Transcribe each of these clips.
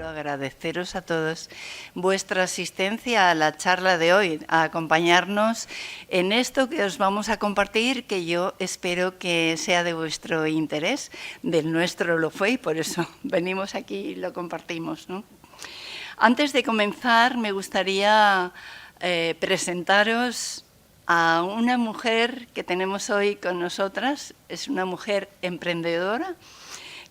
todo agradeceros a todos vuestra asistencia a la charla de hoy, a acompañarnos en esto que os vamos a compartir, que yo espero que sea de vuestro interés. Del nuestro lo fue y por eso venimos aquí y lo compartimos, ¿no? Antes de comenzar, me gustaría presentaros a una mujer que tenemos hoy con nosotras. Es una mujer emprendedora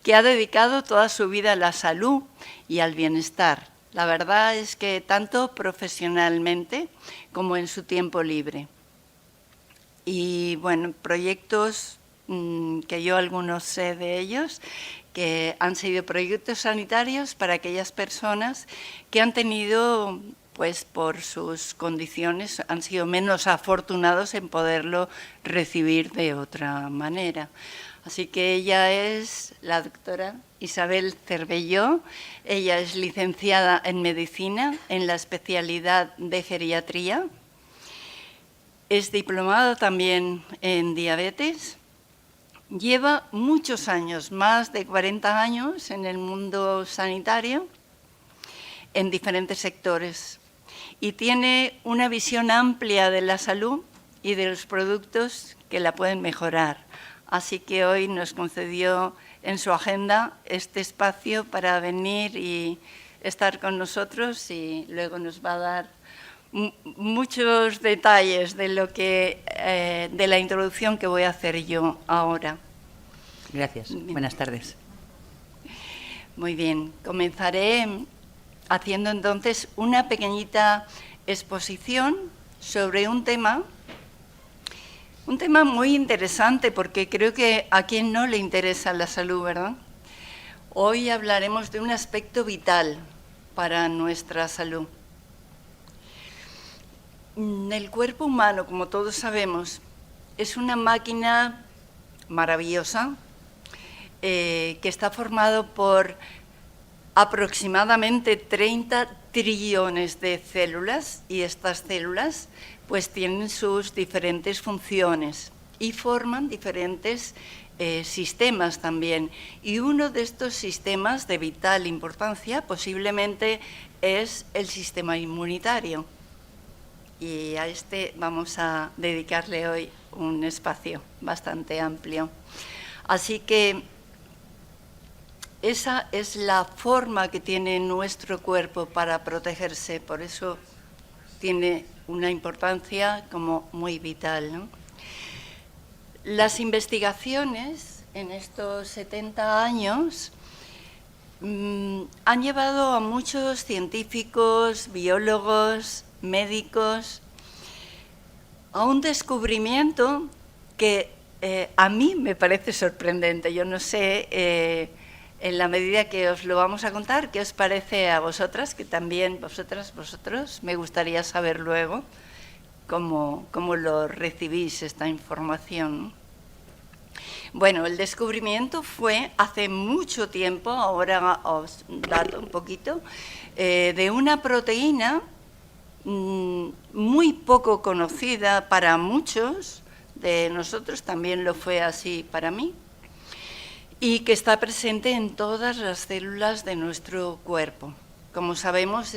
que ha dedicado toda su vida a la salud y al bienestar. La verdad es que tanto profesionalmente como en su tiempo libre. Y bueno, proyectos que yo algunos sé de ellos, que han sido proyectos sanitarios para aquellas personas que han tenido, pues por sus condiciones, han sido menos afortunados en poderlo recibir de otra manera. Así que ella es la doctora Isabel Cervelló. Ella es licenciada en Medicina en la especialidad de Geriatría. Es diplomada también en Diabetes. Lleva muchos años, más de 40 años en el mundo sanitario, en diferentes sectores. Y tiene una visión amplia de la salud y de los productos que la pueden mejorar. Así que hoy nos concedió en su agenda este espacio para venir y estar con nosotros, y luego nos va a dar muchos detalles de lo que de la introducción que voy a hacer yo ahora. Gracias. Buenas tardes. Muy bien. Comenzaré haciendo entonces una pequeñita exposición sobre un tema muy interesante, porque creo que a quien no le interesa la salud, ¿verdad? Hoy hablaremos de un aspecto vital para nuestra salud. El cuerpo humano, como todos sabemos, es una máquina maravillosa que está formado por aproximadamente 30 trillones de células, y estas células pues tienen sus diferentes funciones y forman diferentes sistemas también. Y uno de estos sistemas de vital importancia posiblemente es el sistema inmunitario. Y a este vamos a dedicarle hoy un espacio bastante amplio. Así que esa es la forma que tiene nuestro cuerpo para protegerse, por eso tiene una importancia como muy vital, ¿no? Las investigaciones en estos 70 años han llevado a muchos científicos, biólogos, médicos, a un descubrimiento que a mí me parece sorprendente. Yo no sé, en la medida que os lo vamos a contar, qué os parece a vosotras, que también vosotros, me gustaría saber luego cómo lo recibís esta información. Bueno, el descubrimiento fue hace mucho tiempo, ahora os dato un poquito, de una proteína muy poco conocida para muchos de nosotros, también lo fue así para mí, y que está presente en todas las células de nuestro cuerpo. Como sabemos,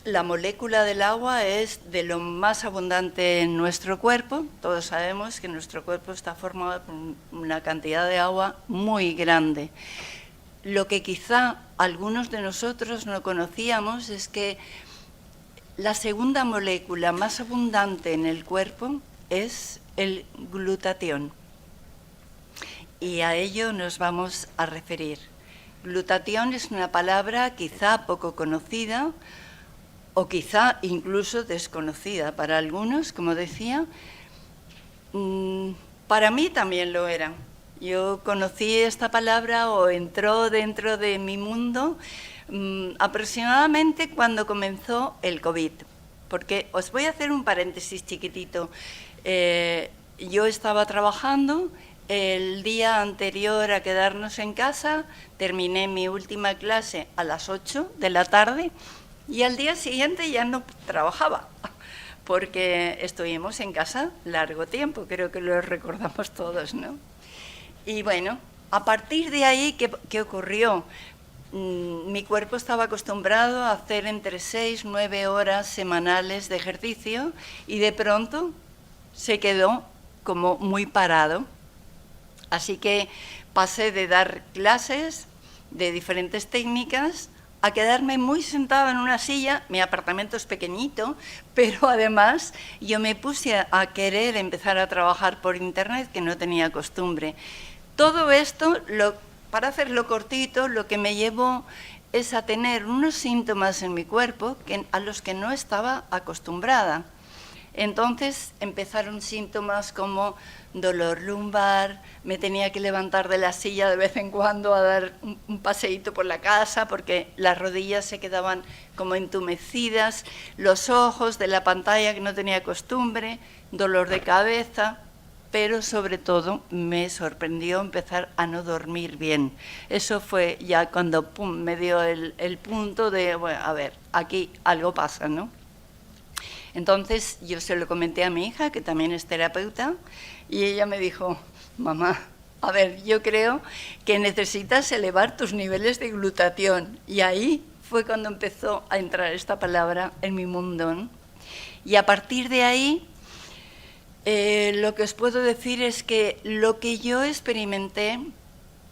la molécula del agua es de lo más abundante en nuestro cuerpo. Todos sabemos que nuestro cuerpo está formado por una cantidad de agua muy grande. Lo que quizá algunos de nosotros no conocíamos es que la segunda molécula más abundante en el cuerpo es el glutatión. Y a ello nos vamos a referir. Glutatión es una palabra quizá poco conocida o quizá incluso desconocida para algunos, como decía. Para mí también lo era. Yo conocí esta palabra o entró dentro de mi mundo aproximadamente cuando comenzó el COVID. Porque os voy a hacer un paréntesis chiquitito. Yo estaba trabajando. El día anterior a quedarnos en casa, terminé mi última clase a las 8 de la tarde y al día siguiente ya no trabajaba, porque estuvimos en casa largo tiempo, creo que lo recordamos todos, ¿no? Y bueno, a partir de ahí, ¿qué ocurrió? mi cuerpo estaba acostumbrado a hacer entre 6 y 9 horas semanales de ejercicio y de pronto se quedó como muy parado. Así que pasé de dar clases de diferentes técnicas a quedarme muy sentada en una silla. Mi apartamento es pequeñito, pero además yo me puse a querer empezar a trabajar por internet, que no tenía costumbre. Todo esto, para hacerlo cortito, lo que me llevó es a tener unos síntomas en mi cuerpo a los que no estaba acostumbrada. Entonces empezaron síntomas como dolor lumbar, me tenía que levantar de la silla de vez en cuando a dar un paseíto por la casa porque las rodillas se quedaban como entumecidas, los ojos de la pantalla que no tenía costumbre, dolor de cabeza, pero sobre todo me sorprendió empezar a no dormir bien. Eso fue ya cuando me dio el punto de, bueno, a ver, aquí algo pasa, ¿no? Entonces yo se lo comenté a mi hija, que también es terapeuta, y ella me dijo, mamá, a ver, yo creo que necesitas elevar tus niveles de glutatión. Y ahí fue cuando empezó a entrar esta palabra en mi mundo, ¿no? Y a partir de ahí, lo que os puedo decir es que lo que yo experimenté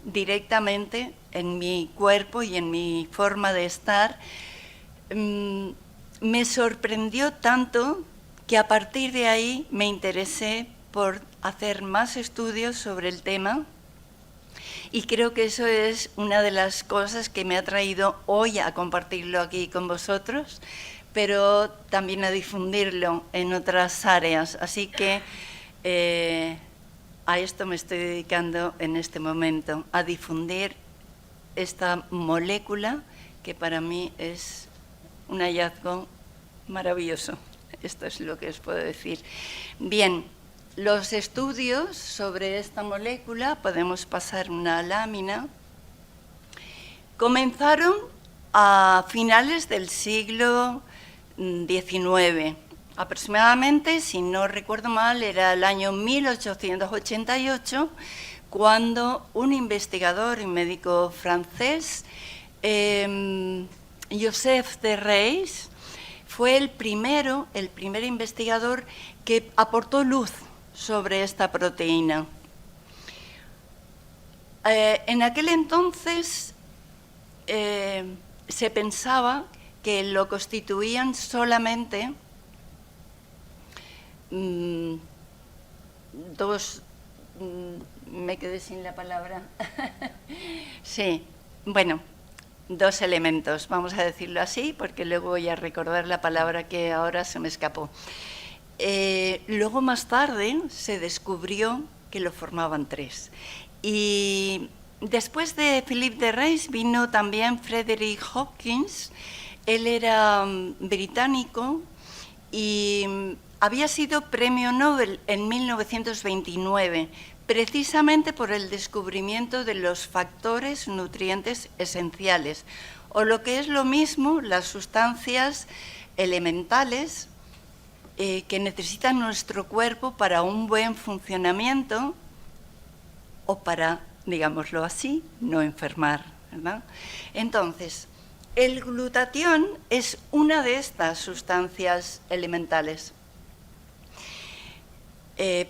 directamente en mi cuerpo y en mi forma de estar, me sorprendió tanto que a partir de ahí me interesé por hacer más estudios sobre el tema y creo que eso es una de las cosas que me ha traído hoy a compartirlo aquí con vosotros, pero también a difundirlo en otras áreas. Así que a esto me estoy dedicando en este momento, a difundir esta molécula que para mí es un hallazgo maravilloso. Esto es lo que os puedo decir. Bien, los estudios sobre esta molécula, podemos pasar una lámina, comenzaron a finales del siglo XIX. Aproximadamente, si no recuerdo mal, era el año 1888, cuando un investigador y médico francés, Joseph de Reis, fue el primer investigador que aportó luz sobre esta proteína. En aquel entonces se pensaba que lo constituían solamente me quedé sin la palabra. Sí, bueno, dos elementos, vamos a decirlo así, porque luego voy a recordar la palabra que ahora se me escapó. Luego, más tarde, se descubrió que lo formaban tres. Y después de Philippe de Reis vino también Frederick Hawkins. Él era británico y había sido premio Nobel en 1929, precisamente por el descubrimiento de los factores nutrientes esenciales, o lo que es lo mismo, las sustancias elementales que necesita nuestro cuerpo para un buen funcionamiento o para, digámoslo así, no enfermar, ¿verdad? Entonces, el glutatión es una de estas sustancias elementales.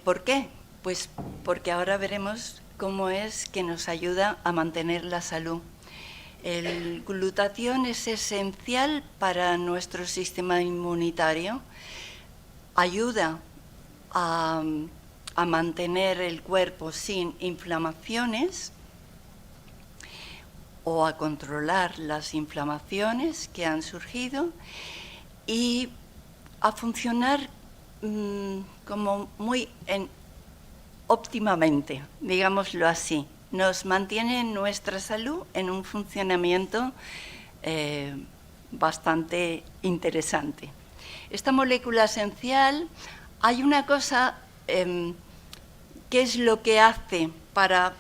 ¿Por qué? Pues porque ahora veremos cómo es que nos ayuda a mantener la salud. El glutatión es esencial para nuestro sistema inmunitario, ayuda a mantener el cuerpo sin inflamaciones o a controlar las inflamaciones que han surgido y a funcionar como muy óptimamente, digámoslo así. Nos mantiene nuestra salud en un funcionamiento bastante interesante. Esta molécula esencial, hay una cosa que es lo que hace para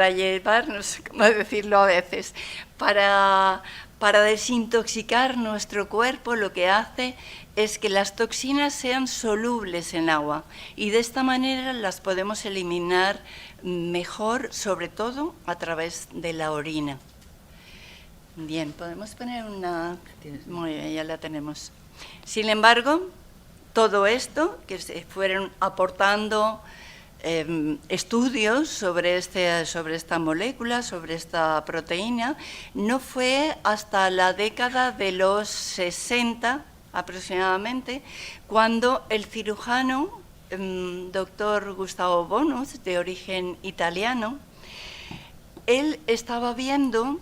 llevar, no sé cómo decirlo a veces, para Para desintoxicar nuestro cuerpo lo que hace es que las toxinas sean solubles en agua y de esta manera las podemos eliminar mejor, sobre todo a través de la orina. Bien, podemos poner una... Muy bien, ya la tenemos. Sin embargo, todo esto que se fueron aportando estudios sobre esta molécula, sobre esta proteína, no fue hasta la década de los 60 aproximadamente, cuando el cirujano, doctor Gustavo Bonus, de origen italiano, él estaba viendo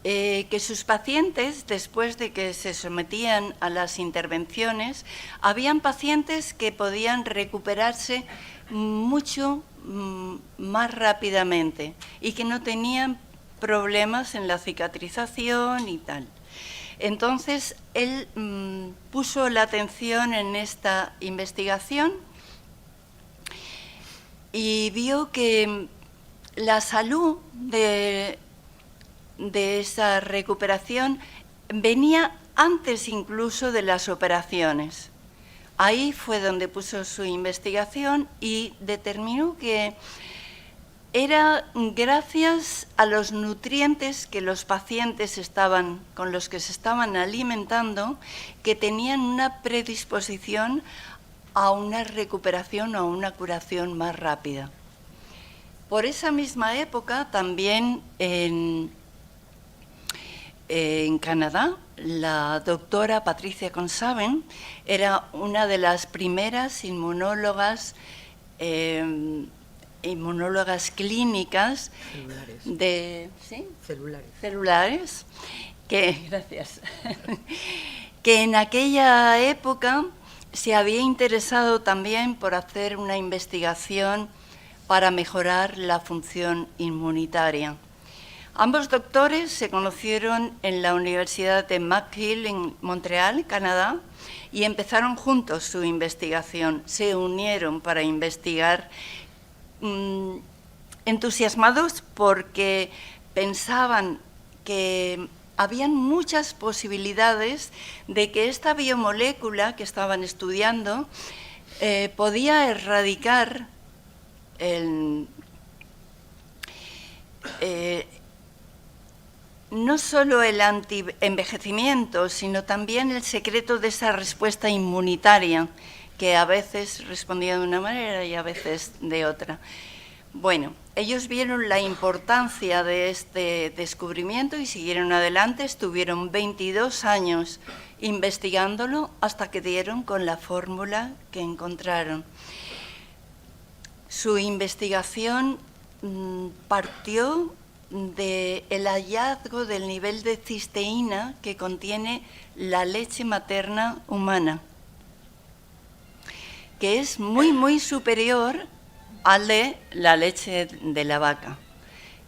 que sus pacientes, después de que se sometían a las intervenciones, habían pacientes que podían recuperarse mucho más rápidamente y que no tenían problemas en la cicatrización y tal. Entonces, él puso la atención en esta investigación y vio que la salud de esa recuperación venía antes incluso de las operaciones. Ahí fue donde puso su investigación y determinó que era gracias a los nutrientes que los pacientes con los que se estaban alimentando, que tenían una predisposición a una recuperación o a una curación más rápida. Por esa misma época, también en Canadá, la doctora Patricia Consaven era una de las primeras inmunólogas clínicas celulares gracias, que en aquella época se había interesado también por hacer una investigación para mejorar la función inmunitaria. Ambos doctores se conocieron en la Universidad de McGill en Montreal, Canadá, y empezaron juntos su investigación. Se unieron para investigar, entusiasmados porque pensaban que habían muchas posibilidades de que esta biomolécula que estaban estudiando podía erradicar no solo el antienvejecimiento, sino también el secreto de esa respuesta inmunitaria, que a veces respondía de una manera y a veces de otra. Bueno, ellos vieron la importancia de este descubrimiento y siguieron adelante. Estuvieron 22 años investigándolo hasta que dieron con la fórmula que encontraron. Su investigación partió del hallazgo del nivel de cisteína que contiene la leche materna humana, que es muy, muy superior al de la leche de la vaca.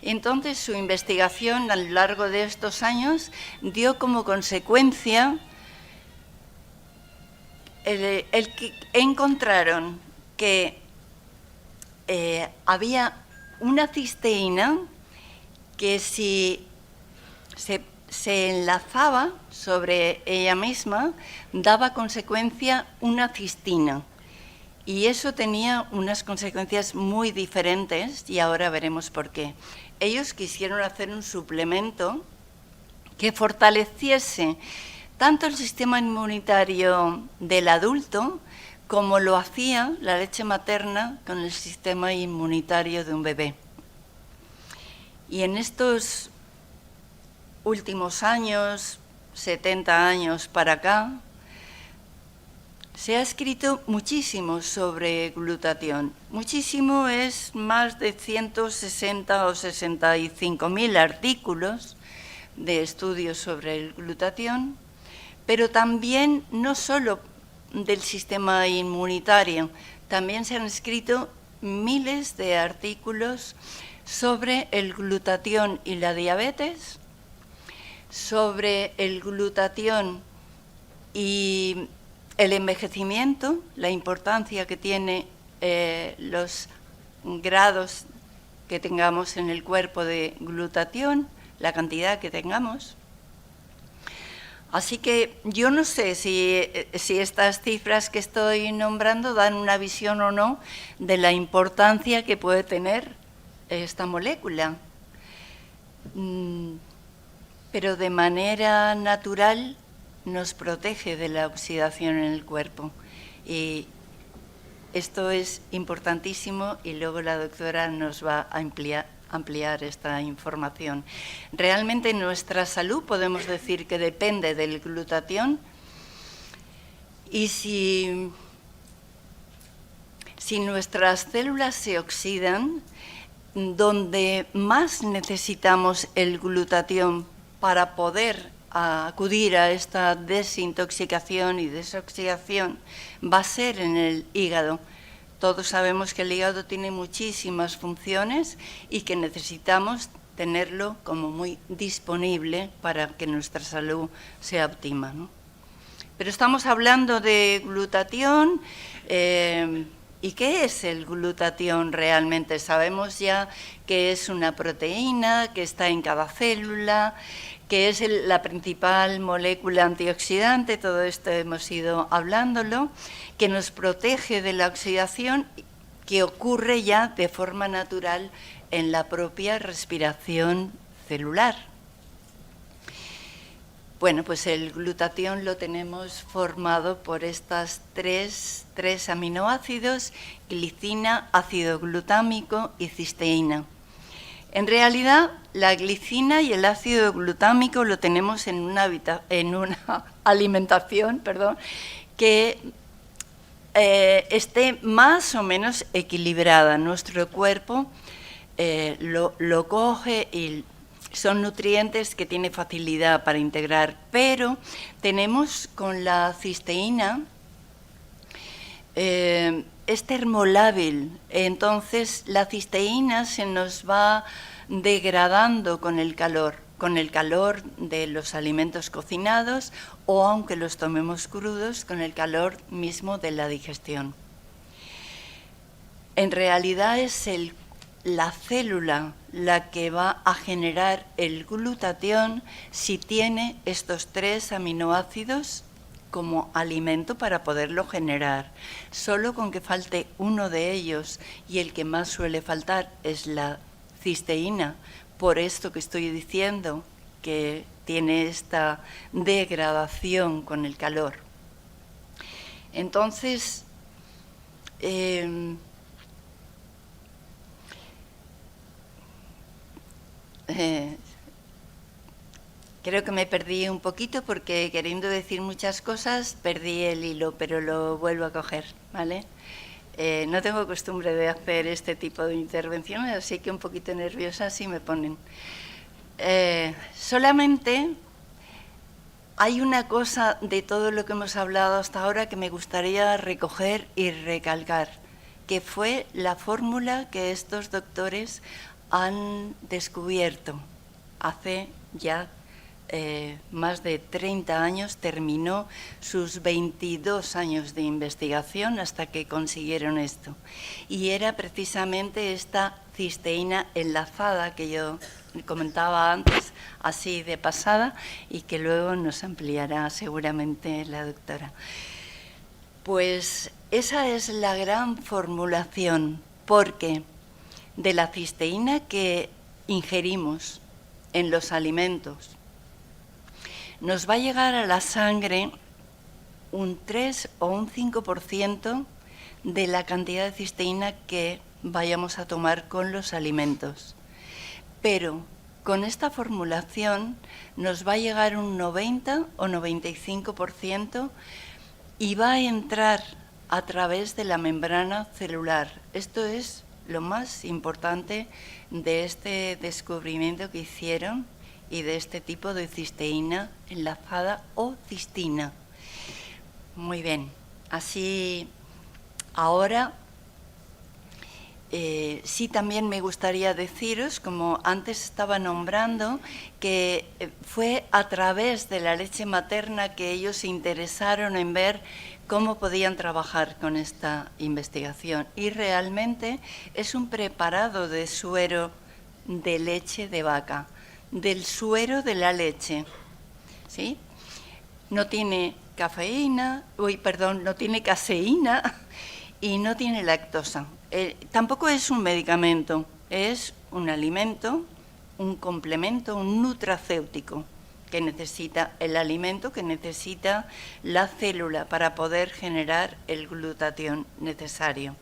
Entonces, su investigación a lo largo de estos años dio como consecuencia el que encontraron que había una cisteína que si se enlazaba sobre ella misma, daba consecuencia una cistina. Y eso tenía unas consecuencias muy diferentes y ahora veremos por qué. Ellos quisieron hacer un suplemento que fortaleciese tanto el sistema inmunitario del adulto como lo hacía la leche materna con el sistema inmunitario de un bebé. Y en estos últimos años, 70 años para acá, se ha escrito muchísimo sobre glutatión. Muchísimo es más de 160 o 65.000 artículos de estudios sobre el glutatión, pero también no solo del sistema inmunitario, también se han escrito miles de artículos sobre el glutatión y la diabetes, sobre el glutatión y el envejecimiento, la importancia que tiene los grados que tengamos en el cuerpo de glutatión, la cantidad que tengamos, Así que yo no sé si estas cifras que estoy nombrando dan una visión o no de la importancia que puede tener esta molécula. Pero de manera natural nos protege de la oxidación en el cuerpo. Y esto es importantísimo y luego la doctora nos va a ampliar esta información. Realmente nuestra salud podemos decir que depende del glutatión, y si nuestras células se oxidan, donde más necesitamos el glutatión para poder acudir a esta desintoxicación y desoxidación va a ser en el hígado. Todos sabemos que el hígado tiene muchísimas funciones y que necesitamos tenerlo como muy disponible para que nuestra salud sea óptima, ¿no? Pero estamos hablando de glutatión. ¿Y qué es el glutatión realmente? Sabemos ya que es una proteína que está en cada célula, que es la principal molécula antioxidante, todo esto hemos ido hablándolo, que nos protege de la oxidación que ocurre ya de forma natural en la propia respiración celular. Bueno, pues el glutatión lo tenemos formado por estas tres aminoácidos: glicina, ácido glutámico y cisteína. En realidad, la glicina y el ácido glutámico lo tenemos en una alimentación que esté más o menos equilibrada. Nuestro cuerpo lo coge y son nutrientes que tiene facilidad para integrar, pero tenemos con la cisteína, es termolábil, entonces la cisteína se nos va degradando con el calor de los alimentos cocinados, o aunque los tomemos crudos, con el calor mismo de la digestión. En realidad es la célula la que va a generar el glutatión si tiene estos tres aminoácidos como alimento para poderlo generar. Solo con que falte uno de ellos, y el que más suele faltar es la cisteína, por esto que estoy diciendo, que tiene esta degradación con el calor. Entonces, creo que me perdí un poquito porque, queriendo decir muchas cosas, perdí el hilo, pero lo vuelvo a coger, ¿vale? No tengo costumbre de hacer este tipo de intervenciones, así que un poquito nerviosa sí me ponen. Solamente hay una cosa de todo lo que hemos hablado hasta ahora que me gustaría recoger y recalcar, que fue la fórmula que estos doctores han descubierto hace ya más de 30 años. Terminó sus 22 años de investigación hasta que consiguieron esto. Y era precisamente esta cisteína enlazada que yo comentaba antes, así de pasada, y que luego nos ampliará seguramente la doctora. Pues esa es la gran formulación, porque de la cisteína que ingerimos en los alimentos nos va a llegar a la sangre un 3 o un 5% de la cantidad de cisteína que vayamos a tomar con los alimentos. Pero con esta formulación nos va a llegar un 90 o 95% y va a entrar a través de la membrana celular. Esto es lo más importante de este descubrimiento que hicieron y de este tipo de cisteína enlazada o cistina. Muy bien, así ahora sí también me gustaría deciros, como antes estaba nombrando, que fue a través de la leche materna que ellos se interesaron en ver cómo podían trabajar con esta investigación. Y realmente es un preparado de suero de leche de vaca, del suero de la leche, ¿sí? no tiene cafeína, no tiene caseína y no tiene lactosa. Tampoco es un medicamento, es un alimento, un complemento, un nutracéutico que necesita el alimento, que necesita la célula para poder generar el glutatión necesario.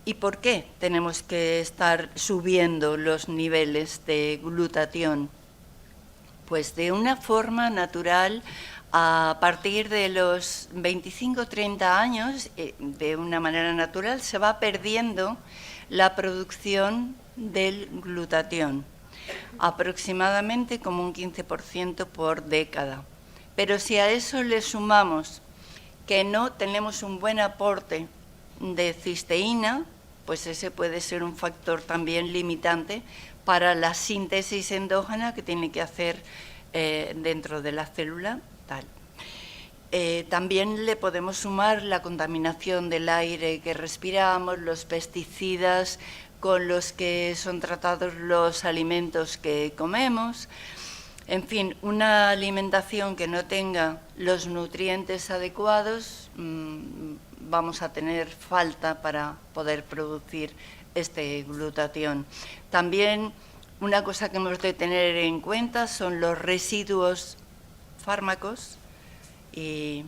¿Y por qué tenemos que estar subiendo los niveles de glutatión? Pues de una forma natural, a partir de los 25-30 años, de una manera natural, se va perdiendo la producción del glutatión, aproximadamente como un 15% por década. Pero si a eso le sumamos que no tenemos un buen aporte de cisteína, pues ese puede ser un factor también limitante para la síntesis endógena que tiene que hacer dentro de la célula tal. También le podemos sumar la contaminación del aire que respiramos, los pesticidas con los que son tratados los alimentos que comemos. En fin, una alimentación que no tenga los nutrientes adecuados, vamos a tener falta para poder producir este glutatión. También una cosa que hemos de tener en cuenta son los residuos fármacos, y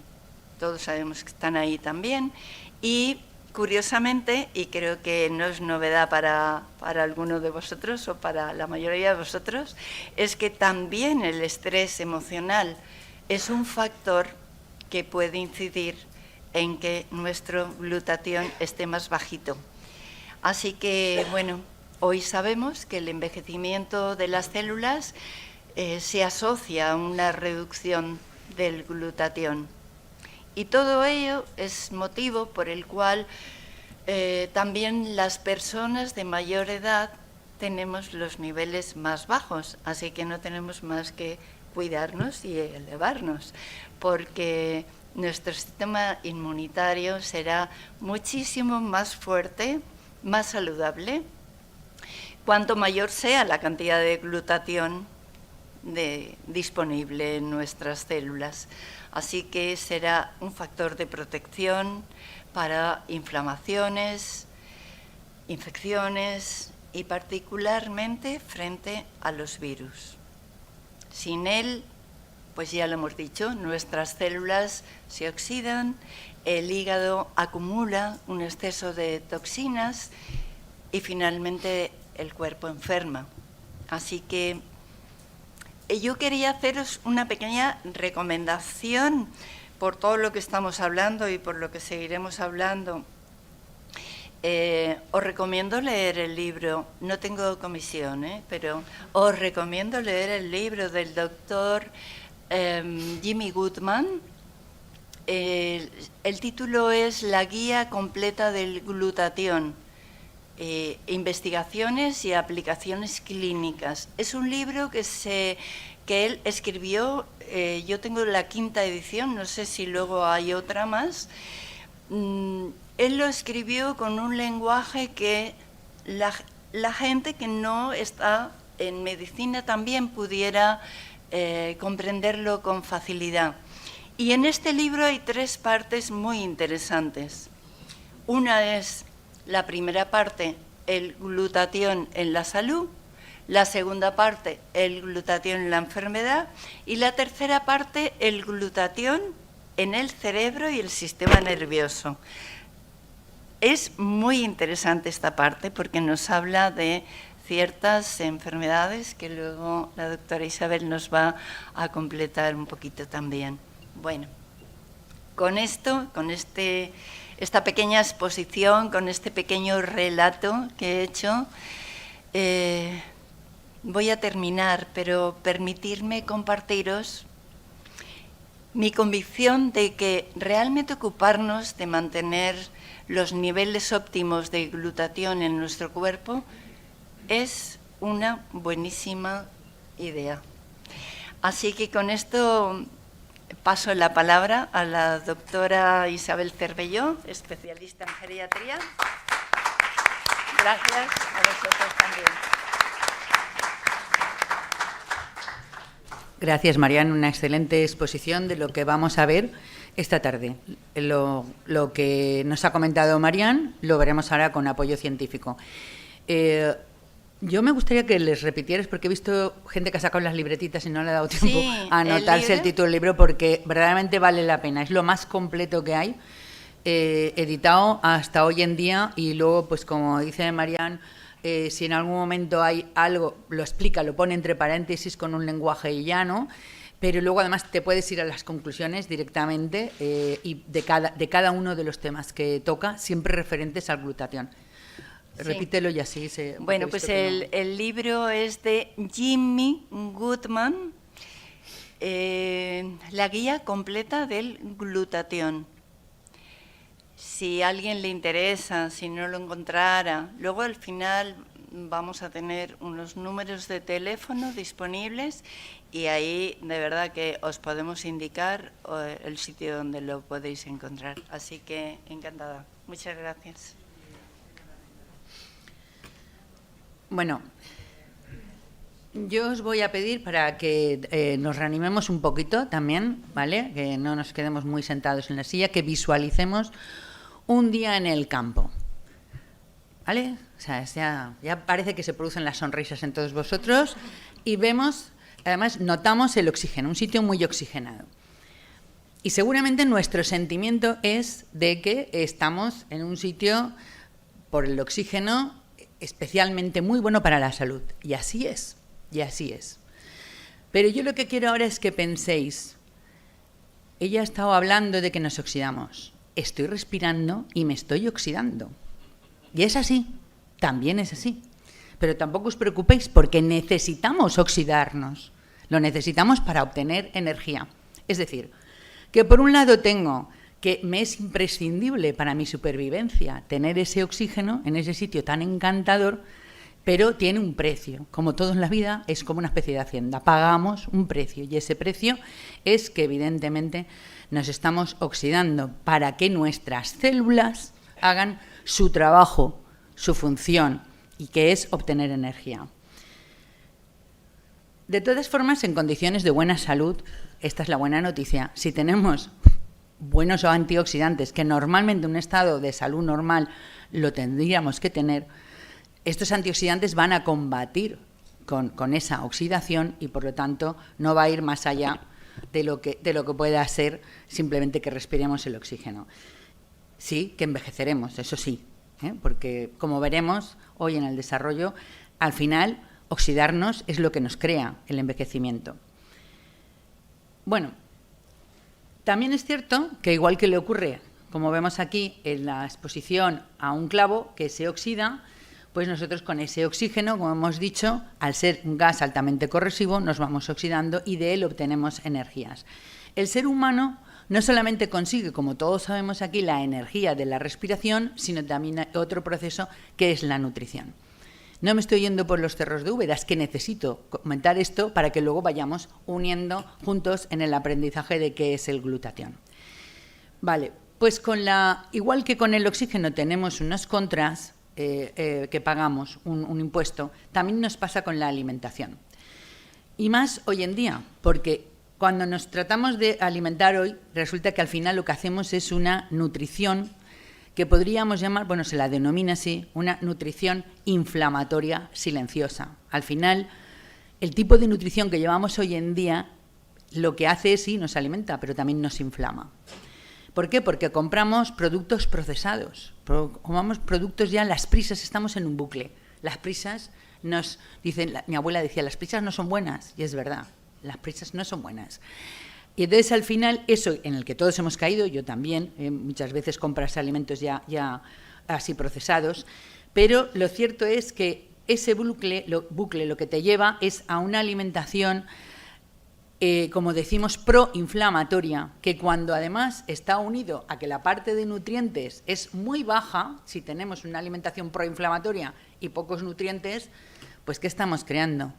todos sabemos que están ahí también. Y curiosamente, y creo que no es novedad para alguno de vosotros o para la mayoría de vosotros, es que también el estrés emocional es un factor que puede incidir en que nuestro glutatión esté más bajito. Así que, bueno, hoy sabemos que el envejecimiento de las células se asocia a una reducción del glutatión. Y todo ello es motivo por el cual también las personas de mayor edad tenemos los niveles más bajos, así que no tenemos más que cuidarnos y elevarnos, porque nuestro sistema inmunitario será muchísimo más fuerte, más saludable, cuanto mayor sea la cantidad de glutatión disponible en nuestras células. Así que será un factor de protección para inflamaciones, infecciones y particularmente frente a los virus. Sin él, pues ya lo hemos dicho, nuestras células se oxidan, el hígado acumula un exceso de toxinas y finalmente el cuerpo enferma. Así que yo quería haceros una pequeña recomendación por todo lo que estamos hablando y por lo que seguiremos hablando. Os recomiendo leer el libro, no tengo comisión, pero os recomiendo leer el libro del doctor Jimmy Goodman. El título es La guía completa del glutatión, investigaciones y aplicaciones clínicas. Es un libro que él escribió, yo tengo la 5ª edición, no sé si luego hay otra más. Él lo escribió con un lenguaje que la gente que no está en medicina también pudiera comprenderlo con facilidad. Y en este libro hay 3 partes muy interesantes. Una es la primera parte, el glutatión en la salud; la segunda parte, el glutatión en la enfermedad; y la tercera parte, el glutatión en el cerebro y el sistema nervioso. Es muy interesante esta parte porque nos habla de ciertas enfermedades que luego la doctora Isabel nos va a completar un poquito también. Bueno, con esto, con esta pequeña exposición, con este pequeño relato que he hecho, voy a terminar, pero permitirme compartiros mi convicción de que realmente ocuparnos de mantener los niveles óptimos de glutatión en nuestro cuerpo es una buenísima idea. Así que con esto paso la palabra a la doctora Isabel Cervelló, especialista en geriatría. Gracias a vosotros también. Gracias, Marian. Una excelente exposición de lo que vamos a ver esta tarde. Lo que nos ha comentado Marian lo veremos ahora con apoyo científico. Yo me gustaría que les repitieras, porque he visto gente que ha sacado las libretitas y no le ha dado tiempo a anotarse el título del libro, porque verdaderamente vale la pena. Es lo más completo que hay, editado hasta hoy en día, y luego, pues como dice Marian, si en algún momento hay algo, lo explica, lo pone entre paréntesis con un lenguaje llano, pero luego además te puedes ir a las conclusiones directamente y de cada uno de los temas que toca, siempre referentes al glutatión. Sí. Repítelo y así se... Bueno, pues el libro es de Jimmy Goodman, la guía completa del glutatión. Si a alguien le interesa, si no lo encontrara, luego al final vamos a tener unos números de teléfono disponibles y ahí de verdad que os podemos indicar el sitio donde lo podéis encontrar. Así que encantada. Muchas gracias. Bueno, yo os voy a pedir para que nos reanimemos un poquito también, ¿vale? Que no nos quedemos muy sentados en la silla, que visualicemos un día en el campo, ¿vale? O sea, ya parece que se producen las sonrisas en todos vosotros y vemos, además notamos el oxígeno, un sitio muy oxigenado. Y seguramente nuestro sentimiento es de que estamos en un sitio por el oxígeno especialmente muy bueno para la salud. Y así es, y así es. Pero yo lo que quiero ahora es que penséis, ella ha estado hablando de que nos oxidamos. Estoy respirando y me estoy oxidando. Y es así, también es así. Pero tampoco os preocupéis porque necesitamos oxidarnos. Lo necesitamos para obtener energía. Es decir, que por un lado tengo que me es imprescindible para mi supervivencia tener ese oxígeno en ese sitio tan encantador, pero tiene un precio. Como todo en la vida, es como una especie de hacienda. Pagamos un precio y ese precio es que evidentemente nos estamos oxidando para que nuestras células hagan su trabajo, su función, y que es obtener energía. De todas formas, en condiciones de buena salud, esta es la buena noticia, si tenemos buenos antioxidantes, que normalmente en un estado de salud normal lo tendríamos que tener, estos antioxidantes van a combatir con esa oxidación y por lo tanto no va a ir más allá de lo que pueda ser simplemente que respiremos el oxígeno. Sí, que envejeceremos, eso sí, porque como veremos hoy en el desarrollo, al final oxidarnos es lo que nos crea el envejecimiento. Bueno, también es cierto que igual que le ocurre, como vemos aquí en la exposición, a un clavo que se oxida, pues nosotros con ese oxígeno, como hemos dicho, al ser un gas altamente corrosivo, nos vamos oxidando y de él obtenemos energías. El ser humano no solamente consigue, como todos sabemos aquí, la energía de la respiración, sino también otro proceso que es la nutrición. No me estoy yendo por los cerros de Úbeda, es que necesito comentar esto para que luego vayamos uniendo juntos en el aprendizaje de qué es el glutatión. Vale, pues igual que con el oxígeno tenemos unos contras que pagamos, un impuesto, también nos pasa con la alimentación. Y más hoy en día, porque cuando nos tratamos de alimentar hoy, resulta que al final lo que hacemos es una nutrición que podríamos llamar, bueno, se la denomina así, una nutrición inflamatoria silenciosa. Al final, el tipo de nutrición que llevamos hoy en día, lo que hace es, sí, nos alimenta, pero también nos inflama. ¿Por qué? Porque compramos productos procesados, compramos productos ya, las prisas, estamos en un bucle. Las prisas nos dicen, mi abuela decía, las prisas no son buenas, y es verdad, las prisas no son buenas. Y entonces al final, eso en el que todos hemos caído, yo también, muchas veces compras alimentos ya así procesados, pero lo cierto es que ese bucle lo que te lleva es a una alimentación, como decimos, proinflamatoria, que cuando además está unido a que la parte de nutrientes es muy baja, si tenemos una alimentación proinflamatoria y pocos nutrientes, pues ¿qué estamos creando?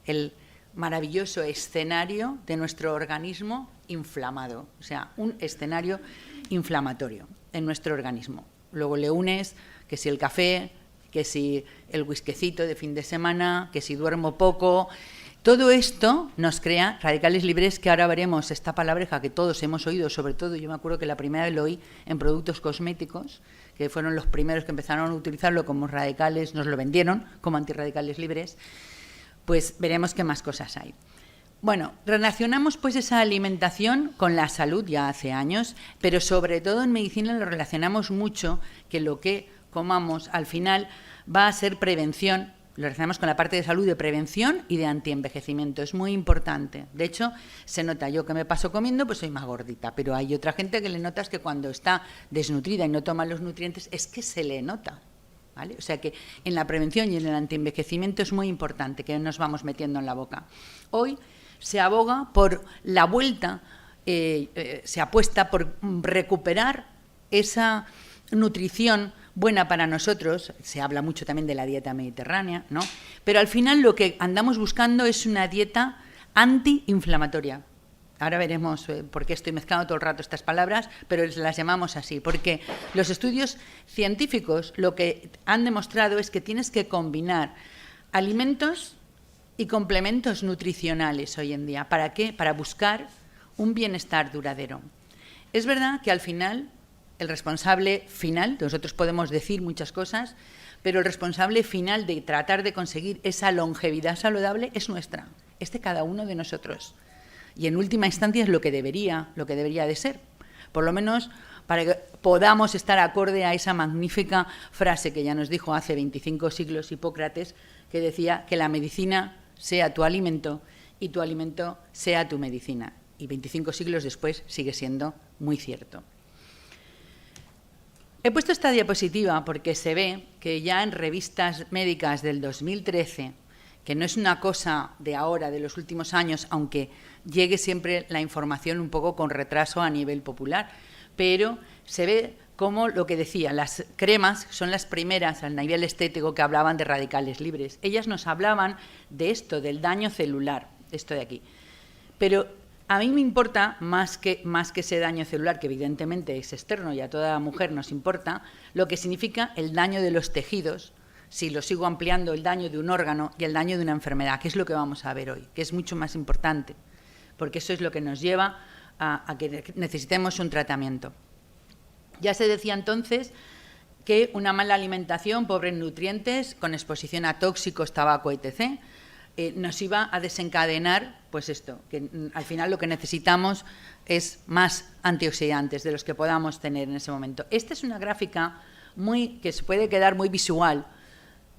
El maravilloso escenario de nuestro organismo inflamado, o sea, un escenario inflamatorio en nuestro organismo. Luego le unes que si el café, que si el whiskycito de fin de semana, que si duermo poco, Todo esto nos crea radicales libres, que ahora veremos esta palabreja que todos hemos oído, sobre todo yo me acuerdo que la primera vez lo oí en productos cosméticos, que fueron los primeros que empezaron a utilizarlo como radicales, nos lo vendieron como antirradicales libres. Pues veremos qué más cosas hay. Bueno, relacionamos pues esa alimentación con la salud ya hace años, pero sobre todo en medicina lo relacionamos mucho, que lo que comamos al final va a ser prevención. Lo relacionamos con la parte de salud, de prevención y de antienvejecimiento. Es muy importante. De hecho, se nota, yo que me paso comiendo, pues soy más gordita, pero hay otra gente que le notas que cuando está desnutrida y no toma los nutrientes, es que se le nota. ¿Vale? O sea que en la prevención y en el antienvejecimiento es muy importante que nos vamos metiendo en la boca. Hoy se aboga por la vuelta, se apuesta por recuperar esa nutrición buena para nosotros. Se habla mucho también de la dieta mediterránea, ¿no? Pero al final lo que andamos buscando es una dieta antiinflamatoria. Ahora veremos por qué estoy mezclando todo el rato estas palabras, pero las llamamos así, porque los estudios científicos lo que han demostrado es que tienes que combinar alimentos y complementos nutricionales hoy en día. ¿Para qué? Para buscar un bienestar duradero. Es verdad que al final el responsable final, nosotros podemos decir muchas cosas, pero el responsable final de tratar de conseguir esa longevidad saludable es nuestra, es de cada uno de nosotros. Y en última instancia es lo que debería de ser, por lo menos para que podamos estar acorde a esa magnífica frase que ya nos dijo hace 25 siglos Hipócrates, que decía que la medicina sea tu alimento y tu alimento sea tu medicina. Y 25 siglos después sigue siendo muy cierto. He puesto esta diapositiva porque se ve que ya en revistas médicas del 2013, que no es una cosa de ahora, de los últimos años, aunque llegue siempre la información un poco con retraso a nivel popular, pero se ve como lo que decía, las cremas son las primeras al nivel estético que hablaban de radicales libres. Ellas nos hablaban de esto, del daño celular, esto de aquí. Pero a mí me importa más que ese daño celular, que evidentemente es externo y a toda mujer nos importa, lo que significa el daño de los tejidos, si lo sigo ampliando, el daño de un órgano y el daño de una enfermedad, que es lo que vamos a ver hoy, que es mucho más importante, porque eso es lo que nos lleva a que necesitemos un tratamiento. Ya se decía entonces que una mala alimentación, pobre en nutrientes, con exposición a tóxicos, tabaco, etc., nos iba a desencadenar, pues esto, que al final lo que necesitamos es más antioxidantes de los que podamos tener en ese momento. Esta es una gráfica que se puede quedar muy visual,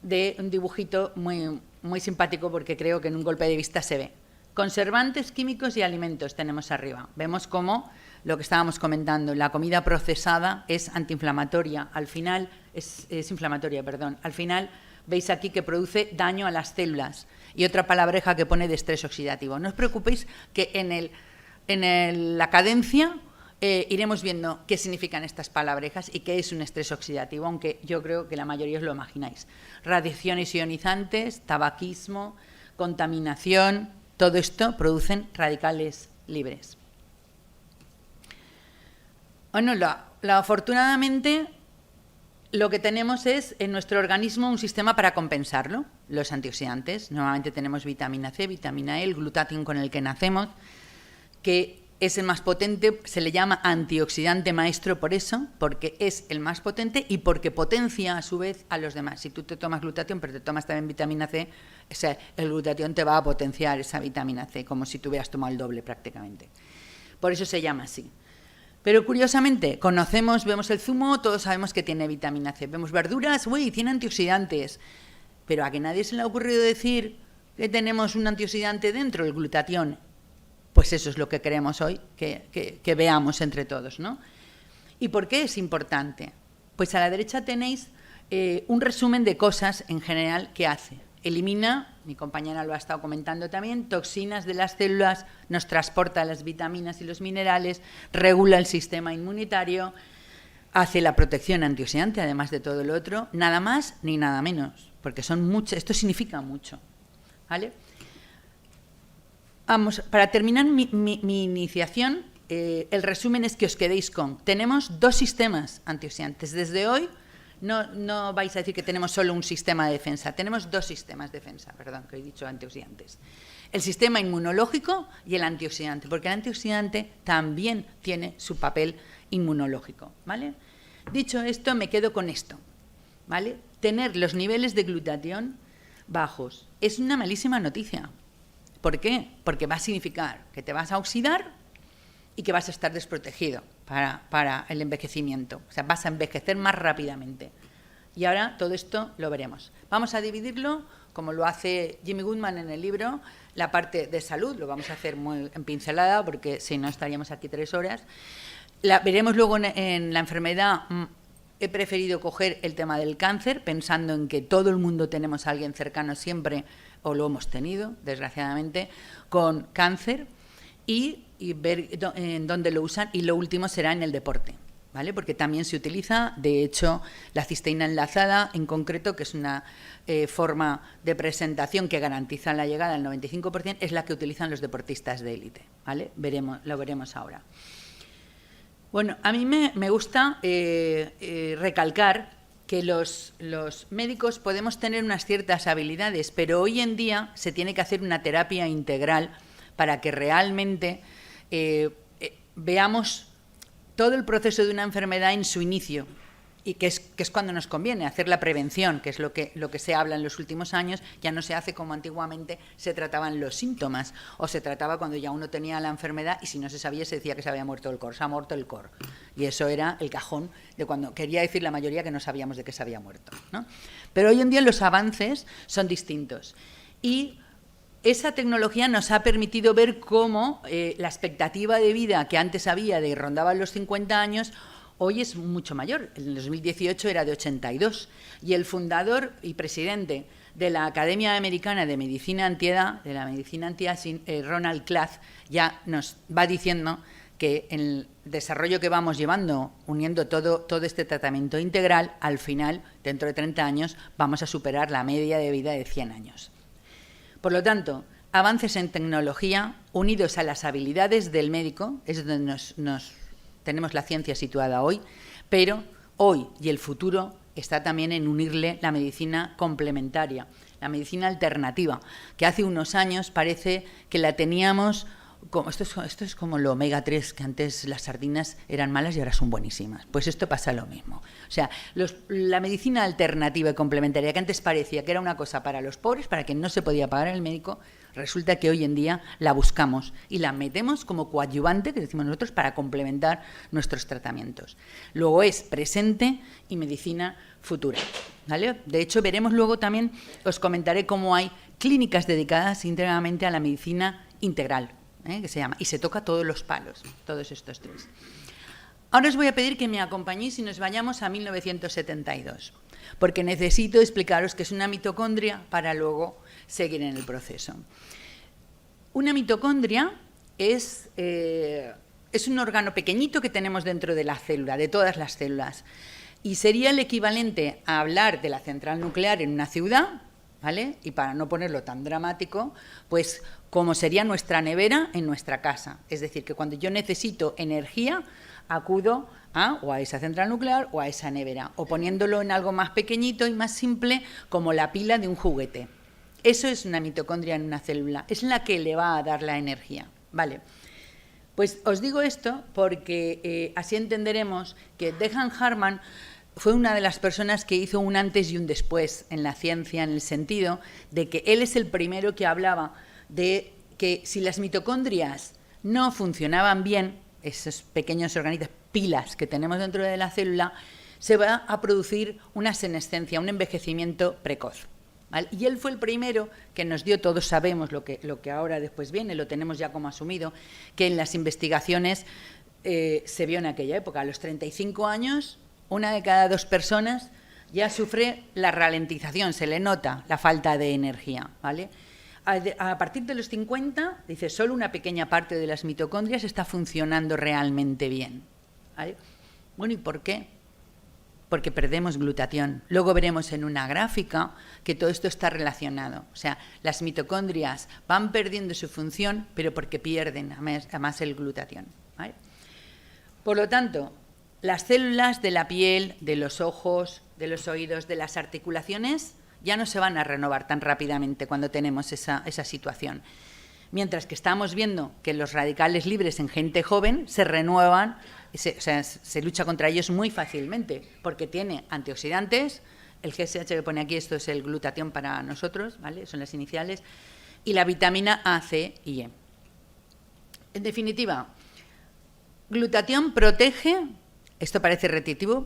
de un dibujito muy, muy simpático, porque creo que en un golpe de vista se ve. Conservantes químicos y alimentos tenemos arriba. Vemos cómo lo que estábamos comentando, la comida procesada es antiinflamatoria, al final es inflamatoria, perdón. Al final veis aquí que produce daño a las células. Y otra palabreja que pone de estrés oxidativo. No os preocupéis que en la cadencia iremos viendo qué significan estas palabrejas y qué es un estrés oxidativo, aunque yo creo que la mayoría os lo imagináis. Radiaciones ionizantes, tabaquismo, contaminación, todo esto producen radicales libres. Bueno, afortunadamente lo que tenemos es en nuestro organismo un sistema para compensarlo, los antioxidantes. Normalmente tenemos vitamina C, vitamina E, el glutatión con el que nacemos, que es el más potente, se le llama antioxidante maestro por eso, porque es el más potente y porque potencia a su vez a los demás. Si tú te tomas glutatión, pero te tomas también vitamina C, o sea, el glutatión te va a potenciar esa vitamina C, como si tú hubieras tomado el doble prácticamente. Por eso se llama así. Pero curiosamente, vemos el zumo, todos sabemos que tiene vitamina C. Vemos verduras, uy, tiene antioxidantes. Pero a que nadie se le ha ocurrido decir que tenemos un antioxidante dentro, el glutatión. Pues eso es lo que queremos hoy, que veamos entre todos, ¿no? ¿Y por qué es importante? Pues a la derecha tenéis un resumen de cosas en general que hace. Elimina, mi compañera lo ha estado comentando también, toxinas de las células, nos transporta las vitaminas y los minerales, regula el sistema inmunitario, hace la protección antioxidante, además de todo lo otro, nada más ni nada menos, porque son muchas, esto significa mucho, ¿vale? Vamos, para terminar mi iniciación, el resumen es que os quedéis con, tenemos dos sistemas antioxidantes. Desde hoy no vais a decir que tenemos solo un sistema de defensa, tenemos dos sistemas de defensa, perdón, que he dicho antioxidantes. el sistema inmunológico y el antioxidante, porque el antioxidante también tiene su papel inmunológico, ¿vale? Dicho esto, me quedo con esto, ¿vale? Tener los niveles de glutatión bajos es una malísima noticia. ¿Por qué? Porque va a significar que te vas a oxidar y que vas a estar desprotegido para el envejecimiento. O sea, vas a envejecer más rápidamente. Y ahora todo esto lo veremos. Vamos a dividirlo, como lo hace Jimmy Goodman en el libro, la parte de salud, lo vamos a hacer muy en pincelada, porque si no estaríamos aquí 3 horas. Veremos luego en la enfermedad. He preferido coger el tema del cáncer, pensando en que todo el mundo tenemos a alguien cercano siempre, o lo hemos tenido, desgraciadamente, con cáncer, y ver en dónde lo usan. Y lo último será en el deporte, ¿vale? Porque también se utiliza, de hecho, la cisteína enlazada, en concreto, que es una forma de presentación que garantiza la llegada al 95%, es la que utilizan los deportistas de élite, ¿vale? Lo veremos ahora. Bueno, a mí me gusta recalcar que los médicos podemos tener unas ciertas habilidades, pero hoy en día se tiene que hacer una terapia integral para que realmente veamos todo el proceso de una enfermedad en su inicio, y que es cuando nos conviene hacer la prevención, que es lo que se habla en los últimos años. Ya no se hace como antiguamente se trataban los síntomas, o se trataba cuando ya uno tenía la enfermedad y si no se sabía se decía que se había muerto el cor, se ha muerto el cor. Y eso era el cajón de cuando quería decir la mayoría que no sabíamos de qué se había muerto, ¿no? Pero hoy en día los avances son distintos. Y esa tecnología nos ha permitido ver cómo la expectativa de vida que antes había, de rondaba los 50 años, hoy es mucho mayor. En el 2018 era de 82. Y el fundador y presidente de la Academia Americana de Medicina Antiedad, Ronald Klaff, ya nos va diciendo que en el desarrollo que vamos llevando, uniendo todo este tratamiento integral, al final, dentro de 30 años, vamos a superar la media de vida de 100 años. Por lo tanto, avances en tecnología unidos a las habilidades del médico, es donde tenemos la ciencia situada hoy, pero hoy y el futuro está también en unirle la medicina complementaria, la medicina alternativa, que hace unos años parece que la teníamos como, esto es como lo omega 3, que antes las sardinas eran malas y ahora son buenísimas. Pues esto pasa lo mismo. O sea, la medicina alternativa y complementaria, que antes parecía que era una cosa para los pobres, para quien no se podía pagar el médico, resulta que hoy en día la buscamos y la metemos como coadyuvante, que decimos nosotros, para complementar nuestros tratamientos. Luego es presente y medicina futura, ¿vale? De hecho, veremos luego también, os comentaré cómo hay clínicas dedicadas íntegramente a la medicina integral, que se llama, y se toca todos los palos, todos estos 3. Ahora os voy a pedir que me acompañéis y nos vayamos a 1972, porque necesito explicaros qué es una mitocondria para luego seguir en el proceso. Una mitocondria es un órgano pequeñito que tenemos dentro de la célula, de todas las células, y sería el equivalente a hablar de la central nuclear en una ciudad, ¿vale? Y para no ponerlo tan dramático, pues como sería nuestra nevera en nuestra casa. Es decir, que cuando yo necesito energía, acudo o a esa central nuclear o a esa nevera, o poniéndolo en algo más pequeñito y más simple, como la pila de un juguete. Eso es una mitocondria en una célula, es la que le va a dar la energía, ¿vale? Pues os digo esto porque así entenderemos que Dejan Hartmann fue una de las personas que hizo un antes y un después en la ciencia, en el sentido de que él es el primero que hablaba de que si las mitocondrias no funcionaban bien, esos pequeños organitos, pilas que tenemos dentro de la célula, se va a producir una senescencia, un envejecimiento precoz, ¿vale? Y él fue el primero que nos dio, todos sabemos lo que ahora después viene, lo tenemos ya como asumido, que en las investigaciones se vio en aquella época. A los 35 años, 1 de cada 2 personas ya sufre la ralentización, se le nota la falta de energía, ¿vale? A partir de los 50, dice, solo una pequeña parte de las mitocondrias está funcionando realmente bien, ¿vale? Bueno, ¿y por qué? Porque perdemos glutatión. Luego veremos en una gráfica que todo esto está relacionado. O sea, las mitocondrias van perdiendo su función, pero porque pierden además el glutatión, ¿vale? Por lo tanto, las células de la piel, de los ojos, de los oídos, de las articulaciones, ya no se van a renovar tan rápidamente cuando tenemos esa situación. Mientras que estamos viendo que los radicales libres en gente joven se renuevan, se lucha contra ellos muy fácilmente, porque tiene antioxidantes, el GSH que pone aquí, esto es el glutatión para nosotros, ¿vale? Son las iniciales, y la vitamina A, C y E. En definitiva, glutatión protege, esto parece repetitivo,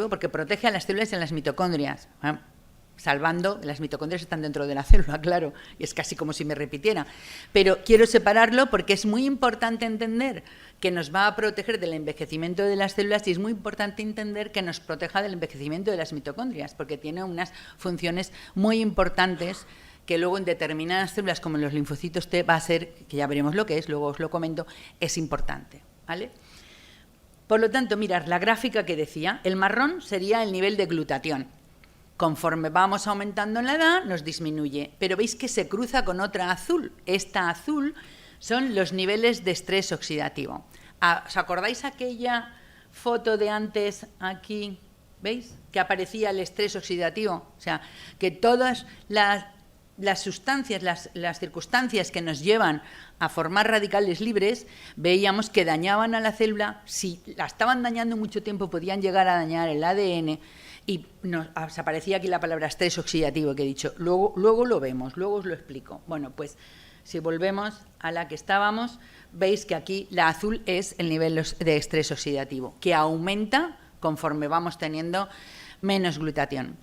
porque protege a las células y a las mitocondrias, salvando, las mitocondrias están dentro de la célula, claro, y es casi como si me repitiera. Pero quiero separarlo porque es muy importante entender que nos va a proteger del envejecimiento de las células y es muy importante entender que nos proteja del envejecimiento de las mitocondrias, porque tiene unas funciones muy importantes que luego en determinadas células, como en los linfocitos T, va a ser, que ya veremos lo que es, luego os lo comento, es importante, ¿vale? Por lo tanto, mirad, la gráfica que decía, el marrón sería el nivel de glutatión. Conforme vamos aumentando en la edad, nos disminuye. Pero veis que se cruza con otra azul. Esta azul son los niveles de estrés oxidativo. ¿Os acordáis aquella foto de antes aquí? ¿Veis? Que aparecía el estrés oxidativo. O sea, que todas las sustancias, las circunstancias que nos llevan a formar radicales libres, veíamos que dañaban a la célula. Si la estaban dañando mucho tiempo, podían llegar a dañar el ADN. Y os aparecía aquí la palabra estrés oxidativo que he dicho. Luego lo vemos, luego os lo explico. Bueno, pues si volvemos a la que estábamos, veis que aquí la azul es el nivel de estrés oxidativo, que aumenta conforme vamos teniendo menos glutatión.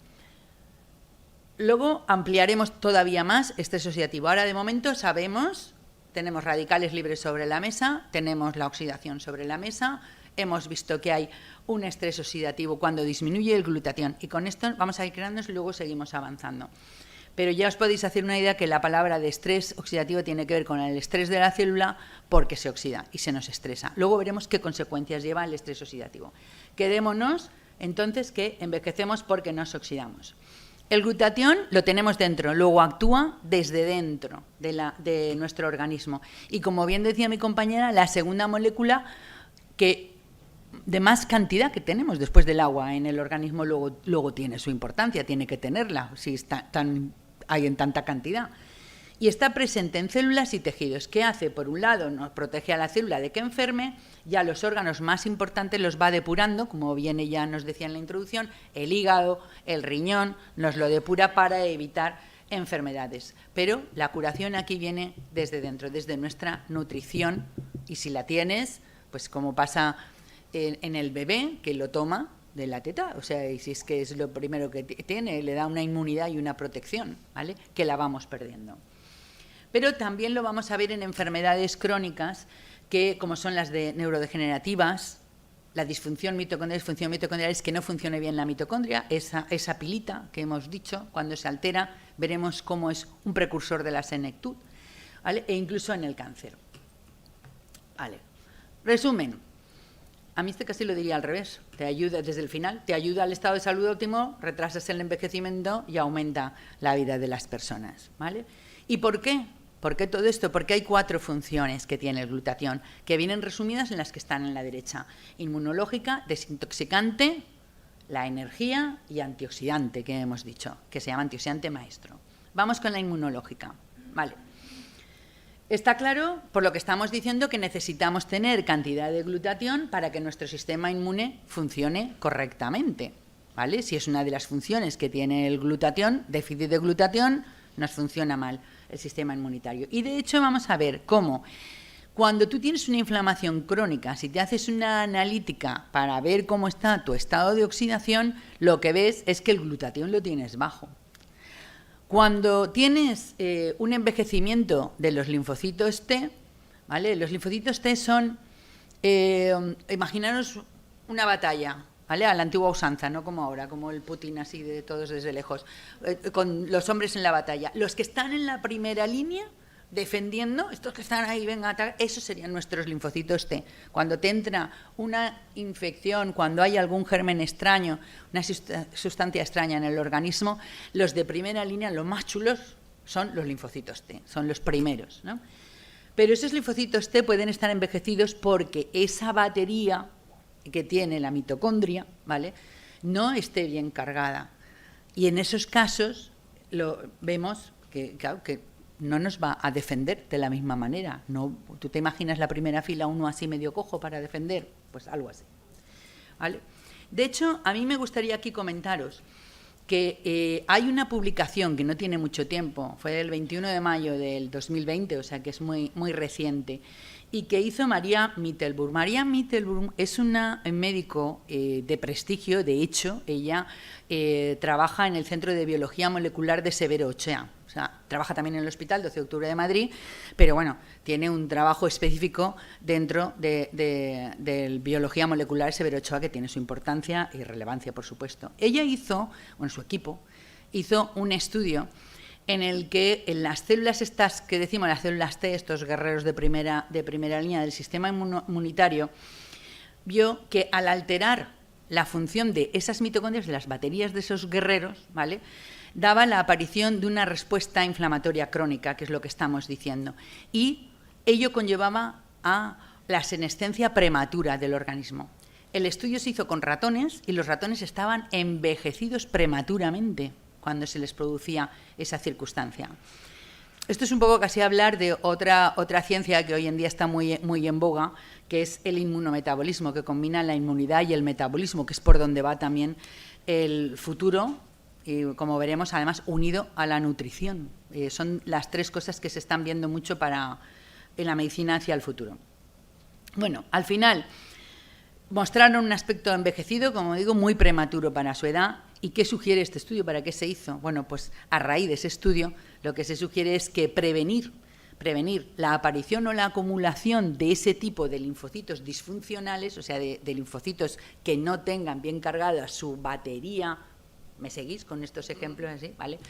Luego ampliaremos todavía más estrés oxidativo. Ahora de momento sabemos, tenemos radicales libres sobre la mesa, tenemos la oxidación sobre la mesa. Hemos visto que hay un estrés oxidativo cuando disminuye el glutatión y con esto vamos a ir creándonos y luego seguimos avanzando. Pero ya os podéis hacer una idea que la palabra de estrés oxidativo tiene que ver con el estrés de la célula porque se oxida y se nos estresa. Luego veremos qué consecuencias lleva el estrés oxidativo. Quedémonos entonces que envejecemos porque nos oxidamos. El glutatión lo tenemos dentro, luego actúa desde dentro de nuestro organismo. Y como bien decía mi compañera, la segunda molécula que de más cantidad que tenemos después del agua en el organismo luego tiene su importancia, tiene que tenerla si hay en tanta cantidad. Y está presente en células y tejidos. ¿Qué hace? Por un lado, nos protege a la célula de que enferme, ya los órganos más importantes los va depurando, como bien ella nos decía en la introducción, el hígado, el riñón, nos lo depura para evitar enfermedades. Pero la curación aquí viene desde dentro, desde nuestra nutrición, y si la tienes, pues como pasa en el bebé que lo toma de la teta, o sea, y si es que es lo primero que tiene, le da una inmunidad y una protección, ¿vale? Que la vamos perdiendo. Pero también lo vamos a ver en enfermedades crónicas que, como son las de neurodegenerativas, la disfunción mitocondrial es que no funcione bien la mitocondria, esa pilita que hemos dicho, cuando se altera, veremos cómo es un precursor de la senectud, ¿vale? E incluso en el cáncer. Vale. Resumen. A mí casi lo diría al revés, te ayuda desde el final, te ayuda al estado de salud óptimo, retrasas el envejecimiento y aumenta la vida de las personas, ¿vale? ¿Y por qué? ¿Por qué todo esto? Porque hay 4 funciones que tiene el glutatión, que vienen resumidas en las que están en la derecha. Inmunológica, desintoxicante, la energía y antioxidante, que hemos dicho, que se llama antioxidante maestro. Vamos con la inmunológica, ¿vale? Está claro, por lo que estamos diciendo, que necesitamos tener cantidad de glutatión para que nuestro sistema inmune funcione correctamente, ¿vale? Si es una de las funciones que tiene el glutatión, déficit de glutatión, nos funciona mal el sistema inmunitario. Y de hecho vamos a ver cómo cuando tú tienes una inflamación crónica, si te haces una analítica para ver cómo está tu estado de oxidación, lo que ves es que el glutatión lo tienes bajo. Cuando tienes un envejecimiento de los linfocitos T, ¿vale? Los linfocitos T son, imaginaros una batalla, ¿vale? A la antigua usanza, no como ahora, como el Putin así de todos desde lejos, con los hombres en la batalla. Los que están en la primera línea defendiendo, estos que están ahí, venga a atacar, esos serían nuestros linfocitos T. Cuando te entra una infección, cuando hay algún germen extraño, una sustancia extraña en el organismo, los de primera línea, los más chulos, son los linfocitos T, son los primeros, ¿no? Pero esos linfocitos T pueden estar envejecidos porque esa batería que tiene la mitocondria, ¿vale?, no esté bien cargada. Y en esos casos vemos que, claro, que no nos va a defender de la misma manera. No, ¿tú te imaginas la primera fila uno así medio cojo para defender? Pues algo así, ¿vale? De hecho, a mí me gustaría aquí comentaros que hay una publicación que no tiene mucho tiempo, fue del 21 de mayo del 2020, o sea que es muy, muy reciente, y que hizo María Mittelburg. María Mittelburg es una médico de prestigio, de hecho, ella trabaja en el Centro de Biología Molecular de Severo Ochoa, o sea, trabaja también en el Hospital 12 de Octubre de Madrid, pero bueno, tiene un trabajo específico dentro de Biología Molecular Severo Ochoa, que tiene su importancia y relevancia, por supuesto. Ella hizo, bueno, su equipo, hizo un estudio en el que en las células estas que decimos, las células T, estos guerreros de primera línea del sistema inmunitario, vio que al alterar la función de esas mitocondrias, de las baterías de esos guerreros, ¿vale?, daba la aparición de una respuesta inflamatoria crónica, que es lo que estamos diciendo, y ello conllevaba a la senescencia prematura del organismo. El estudio se hizo con ratones y los ratones estaban envejecidos prematuramente cuando se les producía esa circunstancia. Esto es un poco casi hablar de otra ciencia que hoy en día está muy, muy en boga, que es el inmunometabolismo, que combina la inmunidad y el metabolismo, que es por donde va también el futuro, y como veremos, además, unido a la nutrición. Son las tres cosas que se están viendo mucho en la medicina hacia el futuro. Bueno, al final mostraron un aspecto envejecido, como digo, muy prematuro para su edad. ¿Y qué sugiere este estudio? ¿Para qué se hizo? Bueno, pues a raíz de ese estudio lo que se sugiere es que prevenir la aparición o la acumulación de ese tipo de linfocitos disfuncionales, o sea, de linfocitos que no tengan bien cargada su batería. ¿Me seguís con estos ejemplos así? ¿Vale?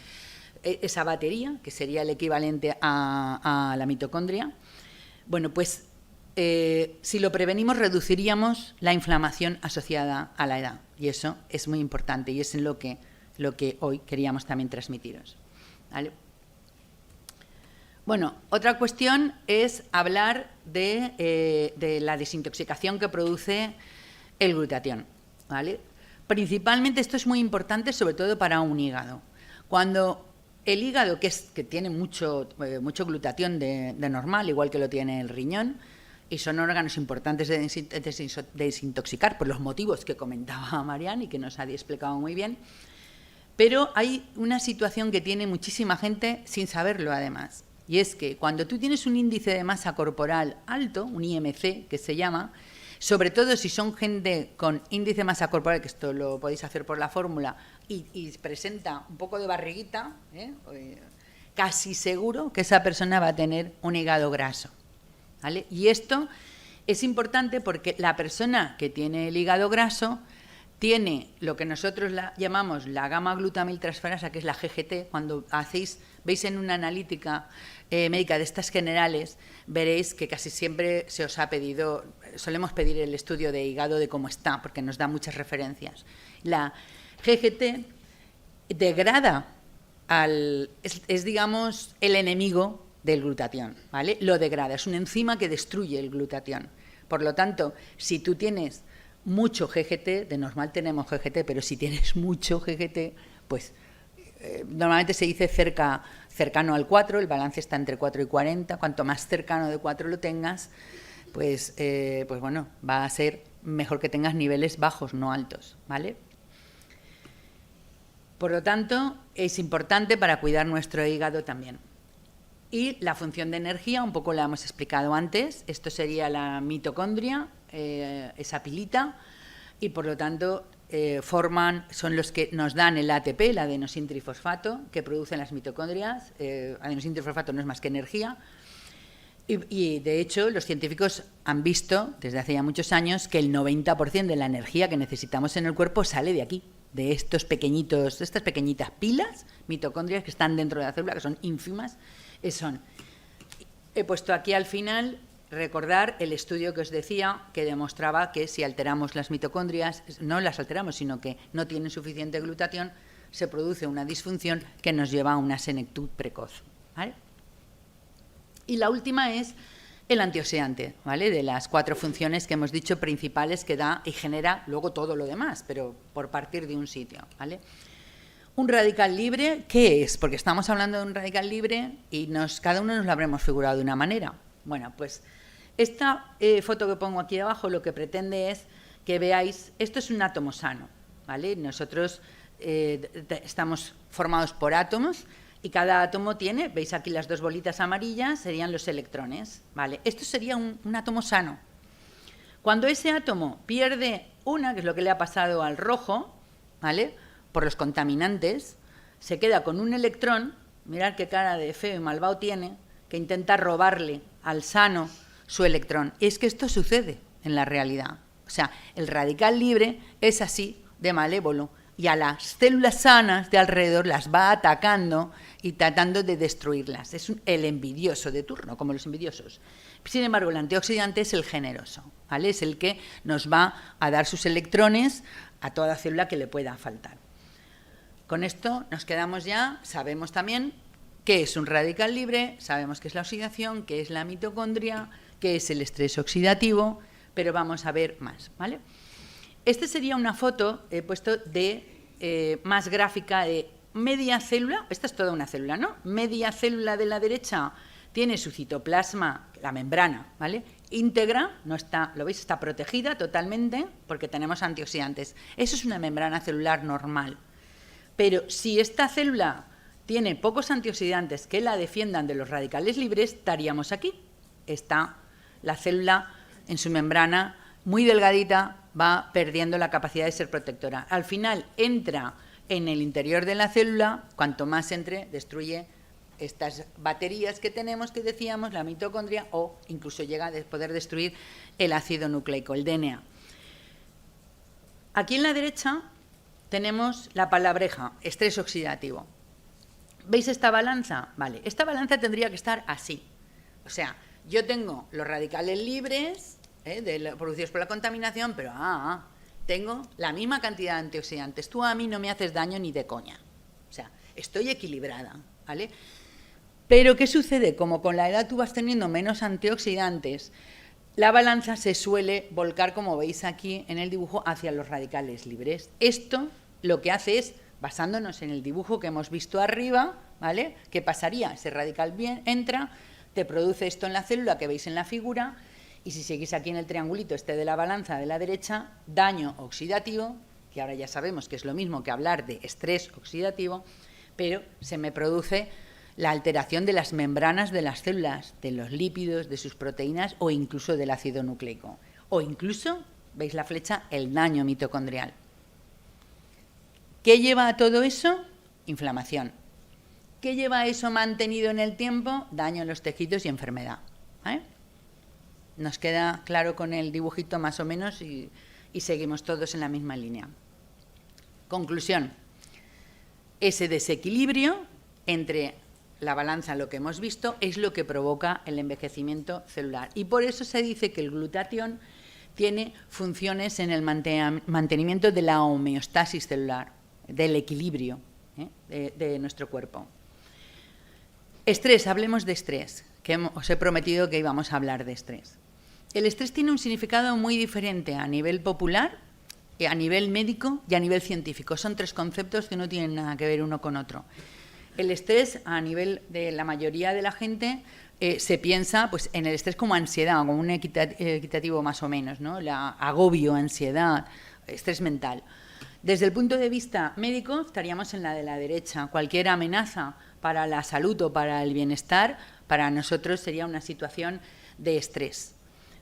Esa batería, que sería el equivalente a la mitocondria, bueno, pues si lo prevenimos reduciríamos la inflamación asociada a la edad, y eso es muy importante y es en lo que hoy queríamos también transmitiros, ¿vale? Bueno, otra cuestión es hablar de la desintoxicación que produce el glutatión, ¿vale? Principalmente esto es muy importante, sobre todo para un hígado. Cuando el hígado, que tiene mucho glutatión de normal, igual que lo tiene el riñón, y son órganos importantes de desintoxicar por los motivos que comentaba Marian y que nos ha explicado muy bien, pero hay una situación que tiene muchísima gente sin saberlo además, y es que cuando tú tienes un índice de masa corporal alto, un IMC que se llama, sobre todo si son gente con índice de masa corporal, que esto lo podéis hacer por la fórmula, y presenta un poco de barriguita, casi seguro que esa persona va a tener un hígado graso, ¿vale? Y esto es importante porque la persona que tiene el hígado graso tiene lo que nosotros llamamos la gamma-glutamiltransferasa, que es la GGT. Cuando veis en una analítica médica de estas generales, veréis que casi siempre se os ha pedido, solemos pedir el estudio de hígado de cómo está, porque nos da muchas referencias. La GGT degrada es digamos, el enemigo del glutatión, ¿vale? Lo degrada, es una enzima que destruye el glutatión. Por lo tanto, si tú tienes mucho GGT, de normal tenemos GGT, pero si tienes mucho GGT, pues normalmente se dice cercano al 4, el balance está entre 4 y 40, cuanto más cercano de 4 lo tengas, pues bueno, va a ser mejor que tengas niveles bajos, no altos, ¿vale? Por lo tanto, es importante para cuidar nuestro hígado también. Y la función de energía, un poco la hemos explicado antes, esto sería la mitocondria, esa pilita, y por lo tanto son los que nos dan el ATP, el adenosintrifosfato, que producen las mitocondrias. Adenosintrifosfato no es más que energía. Y de hecho los científicos han visto desde hace ya muchos años que el 90% de la energía que necesitamos en el cuerpo sale de aquí, de estas pequeñitas pilas mitocondrias que están dentro de la célula, que son ínfimas. He puesto aquí al final, recordar el estudio que os decía, que demostraba que si alteramos las mitocondrias, no las alteramos, sino que no tienen suficiente glutatión, se produce una disfunción que nos lleva a una senectud precoz, ¿vale? Y la última es el antioxidante, ¿vale? De las 4 funciones que hemos dicho principales que da y genera luego todo lo demás, pero por partir de un sitio, ¿vale? Un radical libre, ¿qué es? Porque estamos hablando de un radical libre y cada uno nos lo habremos figurado de una manera. Bueno, pues esta foto que pongo aquí abajo lo que pretende es que veáis, esto es un átomo sano, ¿vale? Nosotros estamos formados por átomos y cada átomo tiene, veis aquí las dos bolitas amarillas, serían los electrones, ¿vale? Esto sería un átomo sano. Cuando ese átomo pierde una, que es lo que le ha pasado al rojo, ¿vale?, por los contaminantes, se queda con un electrón, mirad qué cara de feo y malvado tiene, que intenta robarle al sano su electrón. Y es que esto sucede en la realidad. O sea, el radical libre es así de malévolo y a las células sanas de alrededor las va atacando y tratando de destruirlas. Es el envidioso de turno, como los envidiosos. Sin embargo, el antioxidante es el generoso, ¿vale? Es el que nos va a dar sus electrones a toda célula que le pueda faltar. Con esto nos quedamos ya, sabemos también qué es un radical libre, sabemos qué es la oxidación, qué es la mitocondria, qué es el estrés oxidativo, pero vamos a ver más, ¿vale? Esta sería una foto, he puesto, de más gráfica de media célula, esta es toda una célula, ¿no? Media célula de la derecha tiene su citoplasma, la membrana, ¿vale?, íntegra, no está, lo veis, está protegida totalmente porque tenemos antioxidantes. Eso es una membrana celular normal. Pero si esta célula tiene pocos antioxidantes que la defiendan de los radicales libres, estaríamos aquí. Está la célula en su membrana muy delgadita, va perdiendo la capacidad de ser protectora. Al final entra en el interior de la célula, cuanto más entre, destruye estas baterías que tenemos, que decíamos, la mitocondria, o incluso llega a poder destruir el ácido nucleico, el DNA. Aquí en la derecha tenemos la palabreja, estrés oxidativo. ¿Veis esta balanza? Vale, esta balanza tendría que estar así. O sea, yo tengo los radicales libres, producidos por la contaminación, pero tengo la misma cantidad de antioxidantes. Tú a mí no me haces daño ni de coña. O sea, estoy equilibrada, ¿vale? Pero ¿qué sucede? Como con la edad tú vas teniendo menos antioxidantes, la balanza se suele volcar, como veis aquí en el dibujo, hacia los radicales libres. Esto lo que hace es, basándonos en el dibujo que hemos visto arriba, ¿vale?, ¿qué pasaría? Ese radical bien entra, te produce esto en la célula que veis en la figura, y si seguís aquí en el triangulito este de la balanza de la derecha, daño oxidativo, que ahora ya sabemos que es lo mismo que hablar de estrés oxidativo, pero se me produce la alteración de las membranas de las células, de los lípidos, de sus proteínas o incluso del ácido nucleico. O incluso, veis la flecha, el daño mitocondrial. ¿Qué lleva a todo eso? Inflamación. ¿Qué lleva a eso mantenido en el tiempo? Daño en los tejidos y enfermedad. Nos queda claro con el dibujito más o menos y seguimos todos en la misma línea. Conclusión. Ese desequilibrio entre la balanza, lo que hemos visto, es lo que provoca el envejecimiento celular. Y por eso se dice que el glutatión tiene funciones en el mantenimiento de la homeostasis celular, del equilibrio de nuestro cuerpo. Estrés, hablemos de estrés, que os he prometido que íbamos a hablar de estrés. El estrés tiene un significado muy diferente a nivel popular, a nivel médico y a nivel científico. Son tres conceptos que no tienen nada que ver uno con otro. El estrés, a nivel de la mayoría de la gente, se piensa pues, en el estrés como ansiedad, como un equitativo más o menos, ¿no? Agobio, ansiedad, estrés mental. Desde el punto de vista médico, estaríamos en la de la derecha. Cualquier amenaza para la salud o para el bienestar, para nosotros sería una situación de estrés.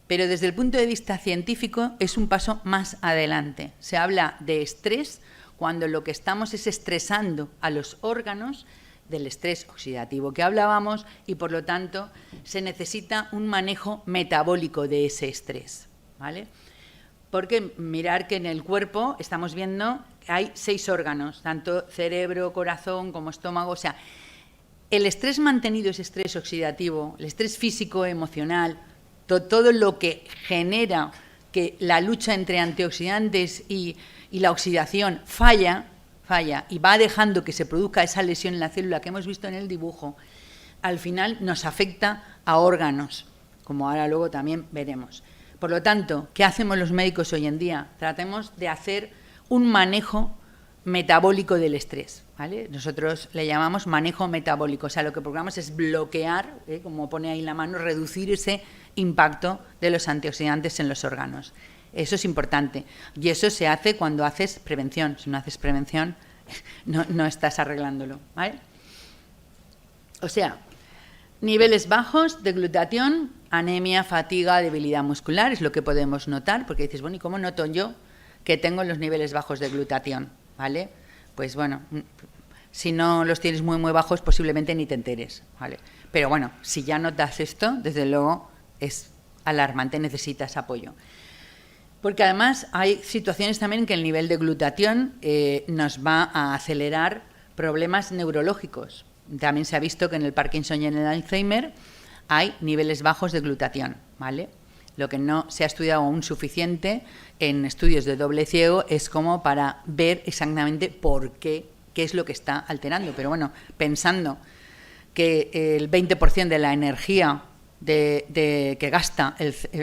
Pero desde el punto de vista científico es un paso más adelante. Se habla de estrés cuando lo que estamos es estresando a los órganos del estrés oxidativo que hablábamos y, por lo tanto, se necesita un manejo metabólico de ese estrés, ¿vale? Porque mirar que en el cuerpo estamos viendo que hay 6 órganos, tanto cerebro, corazón como estómago. O sea, el estrés mantenido, ese estrés oxidativo, el estrés físico, emocional, todo lo que genera que la lucha entre antioxidantes y la oxidación falla y va dejando que se produzca esa lesión en la célula que hemos visto en el dibujo, al final nos afecta a órganos, como ahora luego también veremos. Por lo tanto, ¿qué hacemos los médicos hoy en día? Tratemos de hacer un manejo metabólico del estrés, ¿vale? Nosotros le llamamos manejo metabólico, o sea, lo que procuramos es bloquear, como pone ahí la mano, reducir ese impacto de los antioxidantes en los órganos. Eso es importante y eso se hace cuando haces prevención. Si no haces prevención, no estás arreglándolo, ¿vale? O sea, niveles bajos de glutatión, anemia, fatiga, debilidad muscular, es lo que podemos notar, porque dices, bueno, ¿y cómo noto yo que tengo los niveles bajos de glutatión? ¿Vale? Pues bueno, si no los tienes muy bajos, posiblemente ni te enteres, ¿vale? Pero bueno, si ya notas esto, desde luego es alarmante, necesitas apoyo. Porque además hay situaciones también en que el nivel de glutatión nos va a acelerar problemas neurológicos. También se ha visto que en el Parkinson y en el Alzheimer hay niveles bajos de glutatión, ¿vale? Lo que no se ha estudiado aún suficiente en estudios de doble ciego es como para ver exactamente por qué es lo que está alterando. Pero bueno, pensando que el 20% de la energía que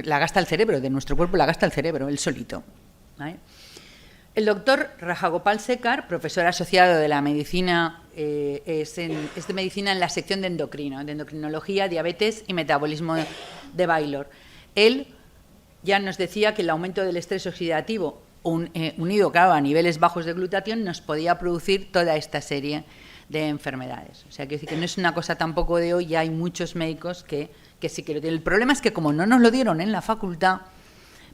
la gasta el cerebro, de nuestro cuerpo la gasta el cerebro, él solito, ¿vale? El doctor Rajagopal Sekar, profesor asociado de la medicina, es de medicina en la sección de endocrinología, diabetes y metabolismo de Baylor. Él ya nos decía que el aumento del estrés oxidativo, unido, claro, a niveles bajos de glutatión, nos podía producir toda esta serie de enfermedades. O sea, quiero decir que no es una cosa tampoco de hoy, ya hay muchos médicos que sí que lo tienen. El problema es que como no nos lo dieron en la facultad,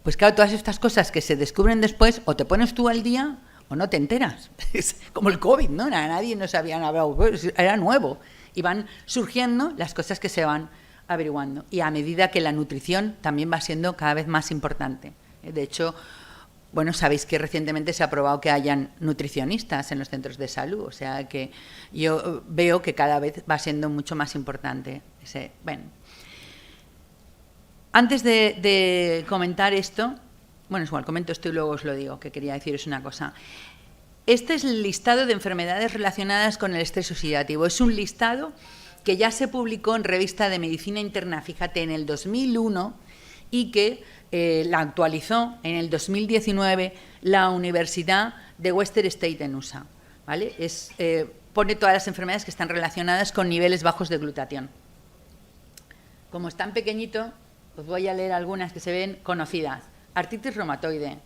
pues claro, todas estas cosas que se descubren después, o te pones tú al día o no te enteras. Es como el COVID, ¿no? Nadie nos habían hablado, era nuevo. Y van surgiendo las cosas que se van averiguando. Y a medida que la nutrición también va siendo cada vez más importante. De hecho, bueno, sabéis que recientemente se ha aprobado que hayan nutricionistas en los centros de salud. O sea que yo veo que cada vez va siendo mucho más importante. Antes de comentar esto, bueno, es igual, comento esto y luego os lo digo, que quería deciros una cosa. Este es el listado de enfermedades relacionadas con el estrés oxidativo. Es un listado que ya se publicó en Revista de Medicina Interna, fíjate, en el 2001, y que la actualizó en el 2019 la Universidad de Western State en USA, ¿vale? Pone todas las enfermedades que están relacionadas con niveles bajos de glutatión. Como es tan pequeñito, os voy a leer algunas que se ven conocidas. Artritis reumatoide,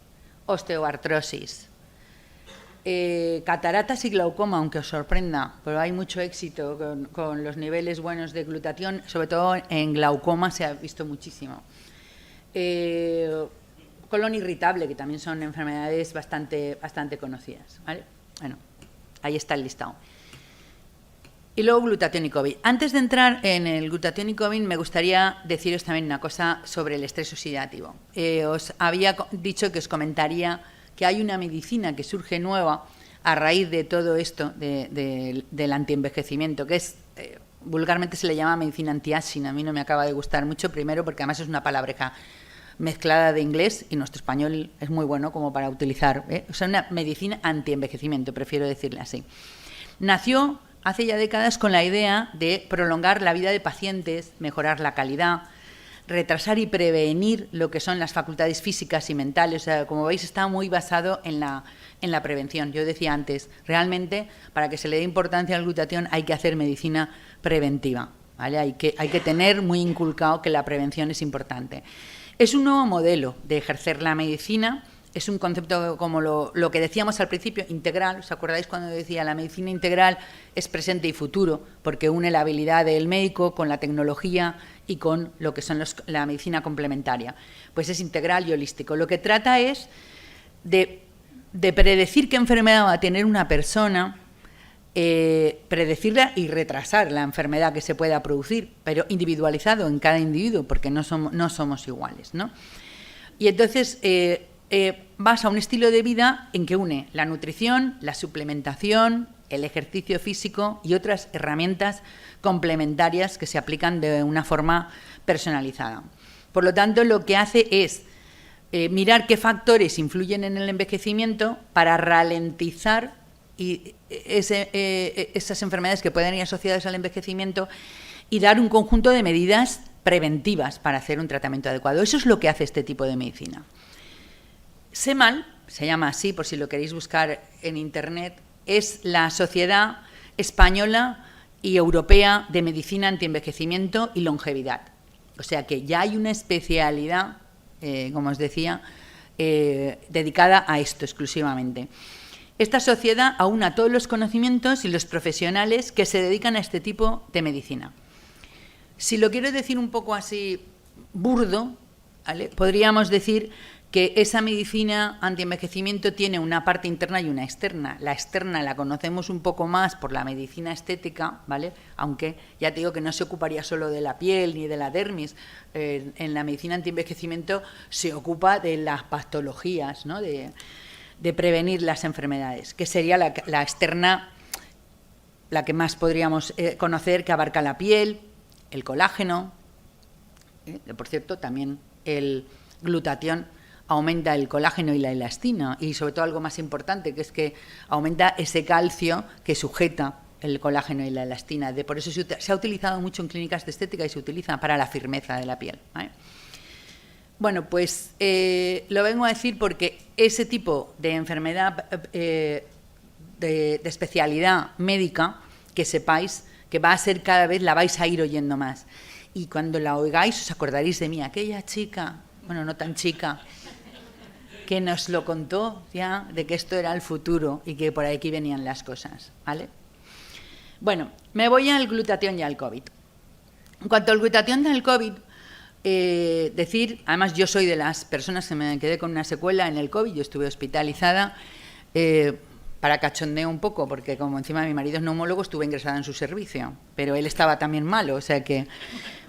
osteoartrosis, cataratas y glaucoma, aunque os sorprenda, pero hay mucho éxito con los niveles buenos de glutatión, sobre todo en glaucoma se ha visto muchísimo. Colon irritable, que también son enfermedades bastante conocidas, ¿vale? Bueno, ahí está el listado. Y luego glutatión y COVID. Antes de entrar en el glutatión y COVID, me gustaría deciros también una cosa sobre el estrés oxidativo. Os había dicho que os comentaría que hay una medicina que surge nueva a raíz de todo esto del antienvejecimiento, que es, vulgarmente se le llama medicina anti-aging. A mí no me acaba de gustar mucho, primero porque además es una palabreja mezclada de inglés y nuestro español es muy bueno como para utilizar. O sea, una medicina antienvejecimiento, prefiero decirle así. Nació hace ya décadas con la idea de prolongar la vida de pacientes, mejorar la calidad, retrasar y prevenir lo que son las facultades físicas y mentales. O sea, como veis, está muy basado en la prevención. Yo decía antes, realmente, para que se le dé importancia al glutatión hay que hacer medicina preventiva, ¿vale? Hay que tener muy inculcado que la prevención es importante. Es un nuevo modelo de ejercer la medicina. Es un concepto como lo que decíamos al principio, integral. ¿Os acordáis cuando decía la medicina integral es presente y futuro? Porque une la habilidad del médico con la tecnología y con lo que son la medicina complementaria. Pues es integral y holístico. Lo que trata es de predecir qué enfermedad va a tener una persona, predecirla y retrasar la enfermedad que se pueda producir, pero individualizado en cada individuo, porque no somos iguales, ¿no? Y entonces basa un estilo de vida en que une la nutrición, la suplementación, el ejercicio físico y otras herramientas complementarias que se aplican de una forma personalizada. Por lo tanto, lo que hace es mirar qué factores influyen en el envejecimiento para ralentizar esas enfermedades que pueden ir asociadas al envejecimiento y dar un conjunto de medidas preventivas para hacer un tratamiento adecuado. Eso es lo que hace este tipo de medicina. Sé mal, se llama así por si lo queréis buscar en internet, es la Sociedad Española y Europea de Medicina Antienvejecimiento y Longevidad. O sea que ya hay una especialidad, como os decía, dedicada a esto exclusivamente. Esta sociedad aúna todos los conocimientos y los profesionales que se dedican a este tipo de medicina. Si lo quiero decir un poco así burdo, ¿vale?, podríamos decir que esa medicina antienvejecimiento tiene una parte interna y una externa. La externa la conocemos un poco más por la medicina estética, ¿vale?, aunque ya te digo que no se ocuparía solo de la piel ni de la dermis. En la medicina antienvejecimiento se ocupa de las patologías, ¿no?, de prevenir las enfermedades, que sería la externa, la que más podríamos conocer, que abarca la piel, el colágeno, por cierto, también el glutatión aumenta el colágeno y la elastina, y sobre todo algo más importante, que es que aumenta ese calcio que sujeta el colágeno y la elastina. Por eso se ha utilizado mucho en clínicas de estética y se utiliza para la firmeza de la piel, ¿vale? Bueno, pues lo vengo a decir porque ese tipo de enfermedad de especialidad médica, que sepáis que va a ser cada vez, la vais a ir oyendo más. Y cuando la oigáis os acordaréis de mí, aquella chica, bueno, no tan chica, que nos lo contó ya, de que esto era el futuro y que por aquí venían las cosas, ¿vale? Bueno, me voy al glutatión y al COVID. En cuanto al glutatión del COVID, decir, además yo soy de las personas que me quedé con una secuela en el COVID, yo estuve hospitalizada, para cachondeo un poco, porque como encima mi marido es neumólogo, estuve ingresada en su servicio, pero él estaba también malo, o sea que,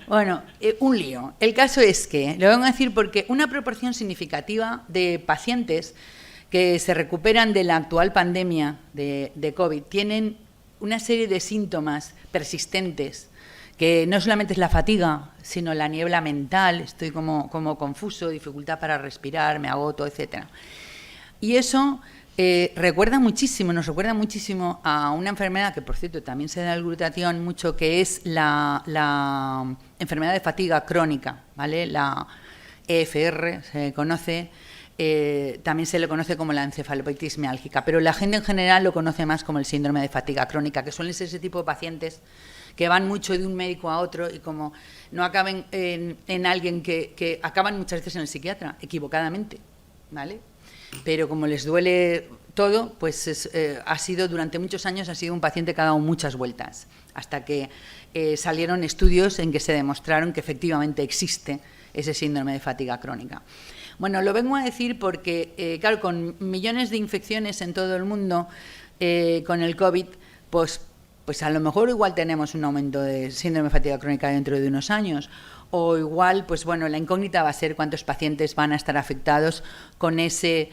bueno, un lío. El caso es que, lo vengo a decir porque una proporción significativa de pacientes que se recuperan de la actual pandemia de COVID tienen una serie de síntomas persistentes, que no solamente es la fatiga, sino la niebla mental, estoy como confuso, dificultad para respirar, me agoto, etcétera. Y eso nos recuerda muchísimo a una enfermedad que, por cierto, también se da el glutatión mucho, que es la enfermedad de fatiga crónica, ¿vale? La EFR se conoce, también se le conoce como la encefalopatitis miálgica, pero la gente en general lo conoce más como el síndrome de fatiga crónica, que suelen ser ese tipo de pacientes que van mucho de un médico a otro y como no acaben en alguien que acaban muchas veces en el psiquiatra, equivocadamente, ¿vale? Pero como les duele todo, pues ha sido durante muchos años ha sido un paciente que ha dado muchas vueltas, hasta que salieron estudios en que se demostraron que efectivamente existe ese síndrome de fatiga crónica. Bueno, lo vengo a decir porque, claro, con millones de infecciones en todo el mundo, con el COVID, pues a lo mejor igual tenemos un aumento de síndrome de fatiga crónica dentro de unos años, o igual, pues bueno, la incógnita va a ser cuántos pacientes van a estar afectados con esa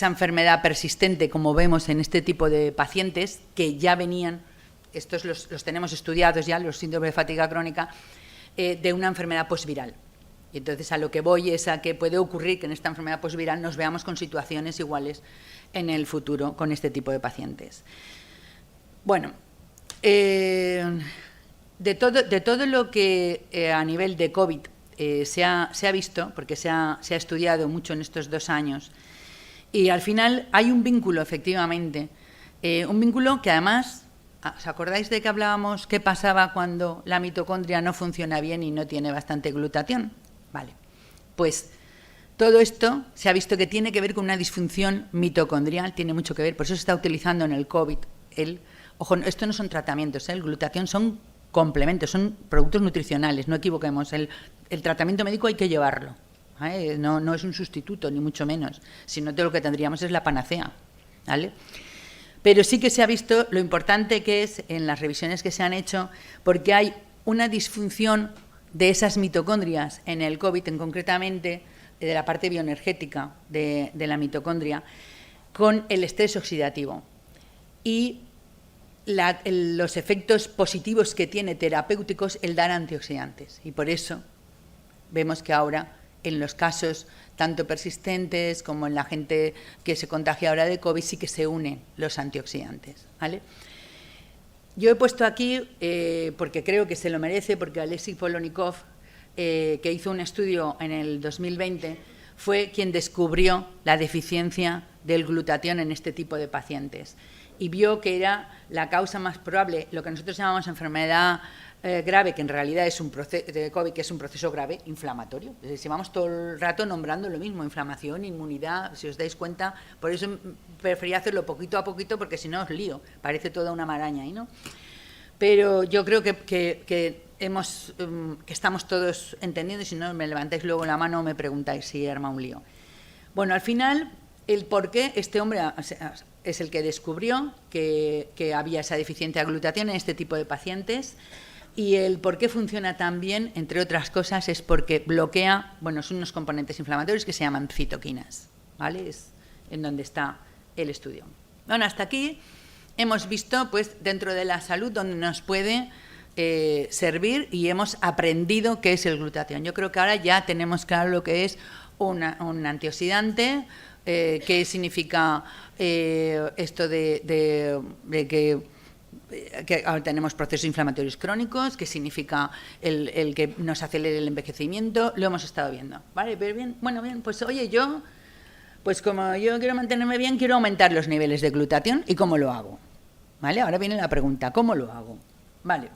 enfermedad persistente, como vemos en este tipo de pacientes que ya venían, estos los tenemos estudiados ya, los síndromes de fatiga crónica, de una enfermedad posviral. Y entonces a lo que voy es a que puede ocurrir que en esta enfermedad posviral nos veamos con situaciones iguales en el futuro con este tipo de pacientes. Bueno, de todo lo que a nivel de COVID se ha visto, porque se ha estudiado mucho en estos 2 años, y al final hay un vínculo, efectivamente, un vínculo que además, ¿os acordáis de que hablábamos qué pasaba cuando la mitocondria no funciona bien y no tiene bastante glutatión? Vale, pues todo esto se ha visto que tiene que ver con una disfunción mitocondrial, tiene mucho que ver, por eso se está utilizando en el COVID ojo, esto no son tratamientos, el glutatión son complementos, son productos nutricionales, no equivoquemos, el tratamiento médico hay que llevarlo, ¿vale? No es un sustituto, ni mucho menos, sino todo lo que tendríamos es la panacea, ¿vale? Pero sí que se ha visto lo importante que es en las revisiones que se han hecho, porque hay una disfunción de esas mitocondrias en el COVID, en concretamente de la parte bioenergética de la con el estrés oxidativo y los efectos positivos que tiene terapéuticos el dar antioxidantes. Y por eso vemos que ahora en los casos tanto persistentes como en la gente que se contagia ahora de COVID sí que se unen los antioxidantes, ¿vale? Yo he puesto aquí, porque creo que se lo merece, porque Alexei Polonikov, que hizo un estudio en el 2020, fue quien descubrió la deficiencia del glutatión en este tipo de pacientes y vio que era la causa más probable, lo que nosotros llamamos enfermedad grave, que en realidad es un proceso de COVID, que es un proceso grave inflamatorio. Es decir, si vamos todo el rato nombrando lo mismo, inflamación, inmunidad, si os dais cuenta, por eso prefería hacerlo poquito a poquito, porque si no os lío, parece toda una maraña ahí, ¿no? Pero yo creo que estamos todos entendiendo, y si no me levantáis luego la mano o me preguntáis si arma un lío. Bueno, al final, el por qué este hombre es el que descubrió que había esa deficiencia de glutatión en este tipo de pacientes, y el por qué funciona tan bien, entre otras cosas, es porque bloquea, son unos componentes inflamatorios que se llaman citoquinas, ¿vale? Es en donde está el estudio. Bueno, hasta aquí hemos visto, pues, dentro de la salud, donde nos puede servir, y hemos aprendido qué es el glutatión. Yo creo que ahora ya tenemos claro lo que es un antioxidante, qué significa esto de que ahora tenemos procesos inflamatorios crónicos, qué significa el que nos acelere el envejecimiento, lo hemos estado viendo, ¿vale? Pero bien, pues oye, pues como yo quiero mantenerme bien, quiero aumentar los niveles de glutatión, ¿y cómo lo hago? ¿Vale? Ahora viene la pregunta, ¿cómo lo hago? Vale.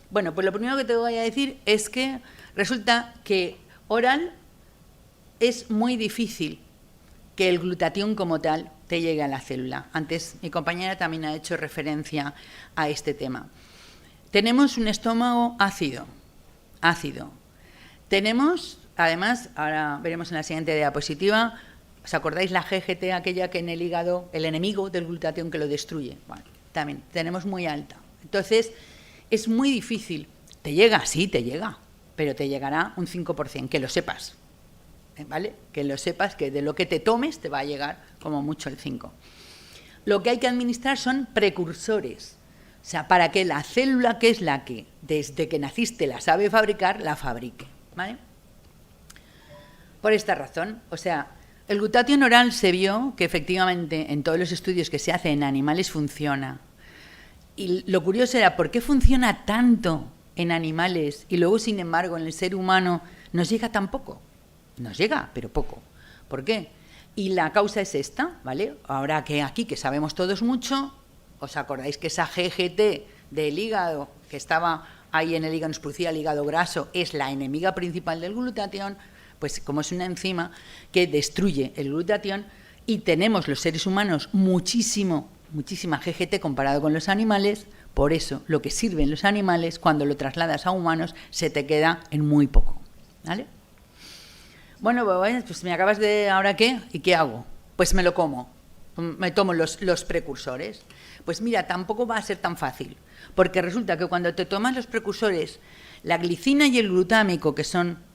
Bueno, pues lo primero que te voy a decir es que resulta que oral es muy difícil que el glutatión como tal te llegue a la célula. Antes mi compañera también ha hecho referencia a este tema. Tenemos un estómago ácido. Tenemos, además, ahora veremos en la siguiente diapositiva, ¿os acordáis la GGT, aquella que en el hígado, el enemigo del glutatión que lo destruye? Bueno, también tenemos muy alta. Entonces, es muy difícil. ¿Te llega? Sí, te llega, pero te llegará un 5%, que lo sepas. ¿Vale? Que lo sepas, que de lo que te tomes te va a llegar como mucho el 5%. Lo que hay que administrar son precursores. O sea, para que la célula, que es la que desde que naciste la sabe fabricar, la fabrique. ¿Vale? Por esta razón, o sea, el glutatión oral se vio que efectivamente en todos los estudios que se hacen en animales funciona. Y lo curioso era por qué funciona tanto en animales y luego, sin embargo, en el ser humano nos llega tan poco. Nos llega, pero poco. ¿Por qué? Y la causa es esta, ¿vale? Ahora que aquí, que sabemos todos mucho, ¿os acordáis que esa GGT del hígado, que estaba ahí en el hígado, nos producía el hígado graso, es la enemiga principal del glutatión? Pues como es una enzima que destruye el glutatión, y tenemos los seres humanos muchísima GGT comparado con los animales, por eso lo que sirve en los animales, cuando lo trasladas a humanos, se te queda en muy poco, ¿vale? Bueno, pues me acabas de... ¿Ahora qué? ¿Y qué hago? Pues me lo como. Me tomo los precursores. Pues mira, tampoco va a ser tan fácil, porque resulta que cuando te tomas los precursores, la glicina y el glutámico, que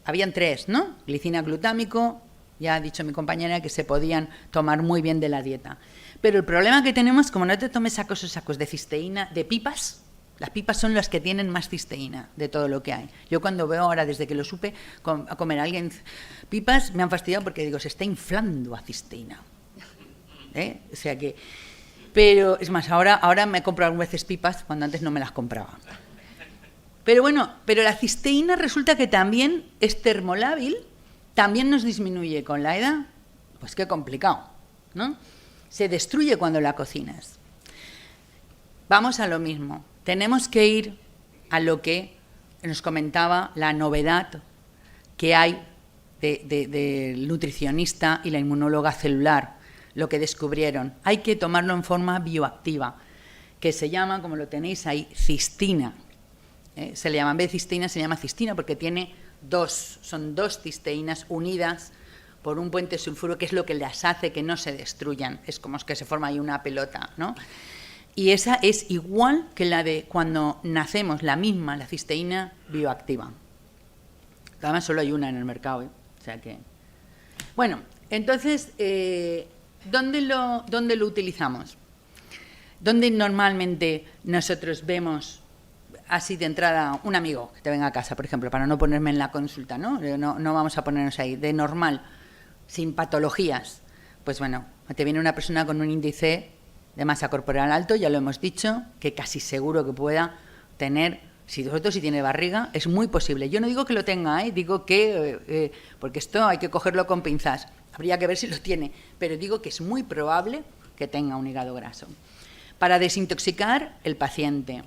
habían 3, ¿no? Glicina, glutámico, ya ha dicho mi compañera que se podían tomar muy bien de la dieta. Pero el problema que tenemos, como no te tomes sacos de cisteína, de pipas. Las pipas son las que tienen más cisteína de todo lo que hay. Yo cuando veo ahora, desde que lo supe, a comer a alguien pipas, me han fastidiado porque digo, se está inflando a cisteína. O sea que... Pero, es más, ahora me compro algunas veces pipas cuando antes no me las compraba. Pero bueno, pero la cisteína resulta que también es termolábil, también nos disminuye con la edad. Pues qué complicado, ¿no? Se destruye cuando la cocinas. Vamos a lo mismo. Tenemos que ir a lo que nos comentaba la novedad que hay del nutricionista y la inmunóloga celular, lo que descubrieron. Hay que tomarlo en forma bioactiva, que se llama, como lo tenéis ahí, cistina. Se le llama, en vez de cisteína, se llama cistina porque son dos cisteínas unidas por un puente sulfuro, que es lo que las hace que no se destruyan. Es como que se forma ahí una pelota, ¿no? Y esa es igual que la de cuando nacemos, la cisteína bioactiva. Además, solo hay una en el mercado, ¿eh? O sea que... Bueno, entonces, ¿dónde lo utilizamos? ¿Dónde normalmente nosotros vemos, así de entrada, un amigo que te venga a casa, por ejemplo, para no ponerme en la consulta, ¿no? No vamos a ponernos ahí, de normal, sin patologías? Pues bueno, te viene una persona con un índice de masa corporal alto, ya lo hemos dicho, que casi seguro que pueda tener sobre todo si tiene barriga, es muy posible. Yo no digo que lo tenga, digo que, porque esto hay que cogerlo con pinzas, habría que ver si lo tiene, pero digo que es muy probable que tenga un hígado graso. Para desintoxicar el paciente.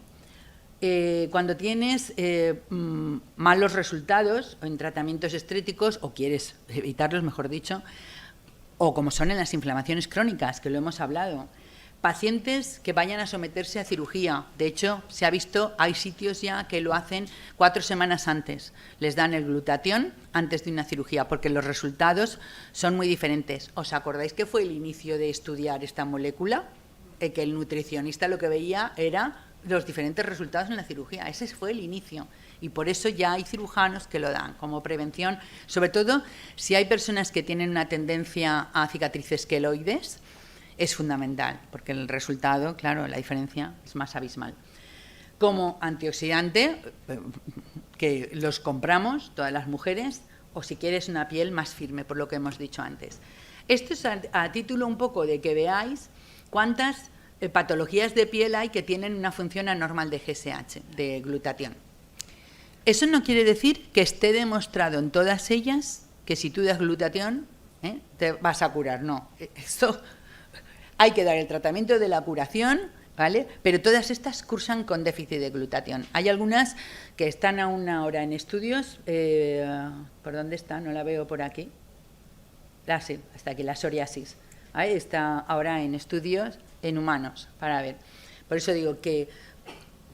Cuando tienes malos resultados en tratamientos estéticos, o quieres evitarlos, mejor dicho, o como son en las inflamaciones crónicas, que lo hemos hablado, pacientes que vayan a someterse a cirugía. De hecho, se ha visto, hay sitios ya que lo hacen 4 semanas antes. Les dan el glutatión antes de una cirugía, porque los resultados son muy diferentes. ¿Os acordáis que fue el inicio de estudiar esta molécula? Que el nutricionista lo que veía era los diferentes resultados en la cirugía. Ese fue el inicio. Y por eso ya hay cirujanos que lo dan como prevención, sobre todo si hay personas que tienen una tendencia a cicatrices queloides. Es fundamental, porque el resultado, claro, la diferencia es más abismal. Como antioxidante, que los compramos todas las mujeres, o si quieres una piel más firme, por lo que hemos dicho antes. Esto es a título un poco de que veáis cuántas patologías de piel hay que tienen una función anormal de GSH, de glutatión. Eso no quiere decir que esté demostrado en todas ellas que si tú das glutatión te vas a curar, no. Esto hay que dar el tratamiento de la curación, ¿vale? Pero todas estas cursan con déficit de glutatión. Hay algunas que están aún ahora en estudios. ¿Por dónde está? No la veo por aquí. Sí, está aquí, la psoriasis. ¿Vale? Está ahora en estudios en humanos, para ver. Por eso digo que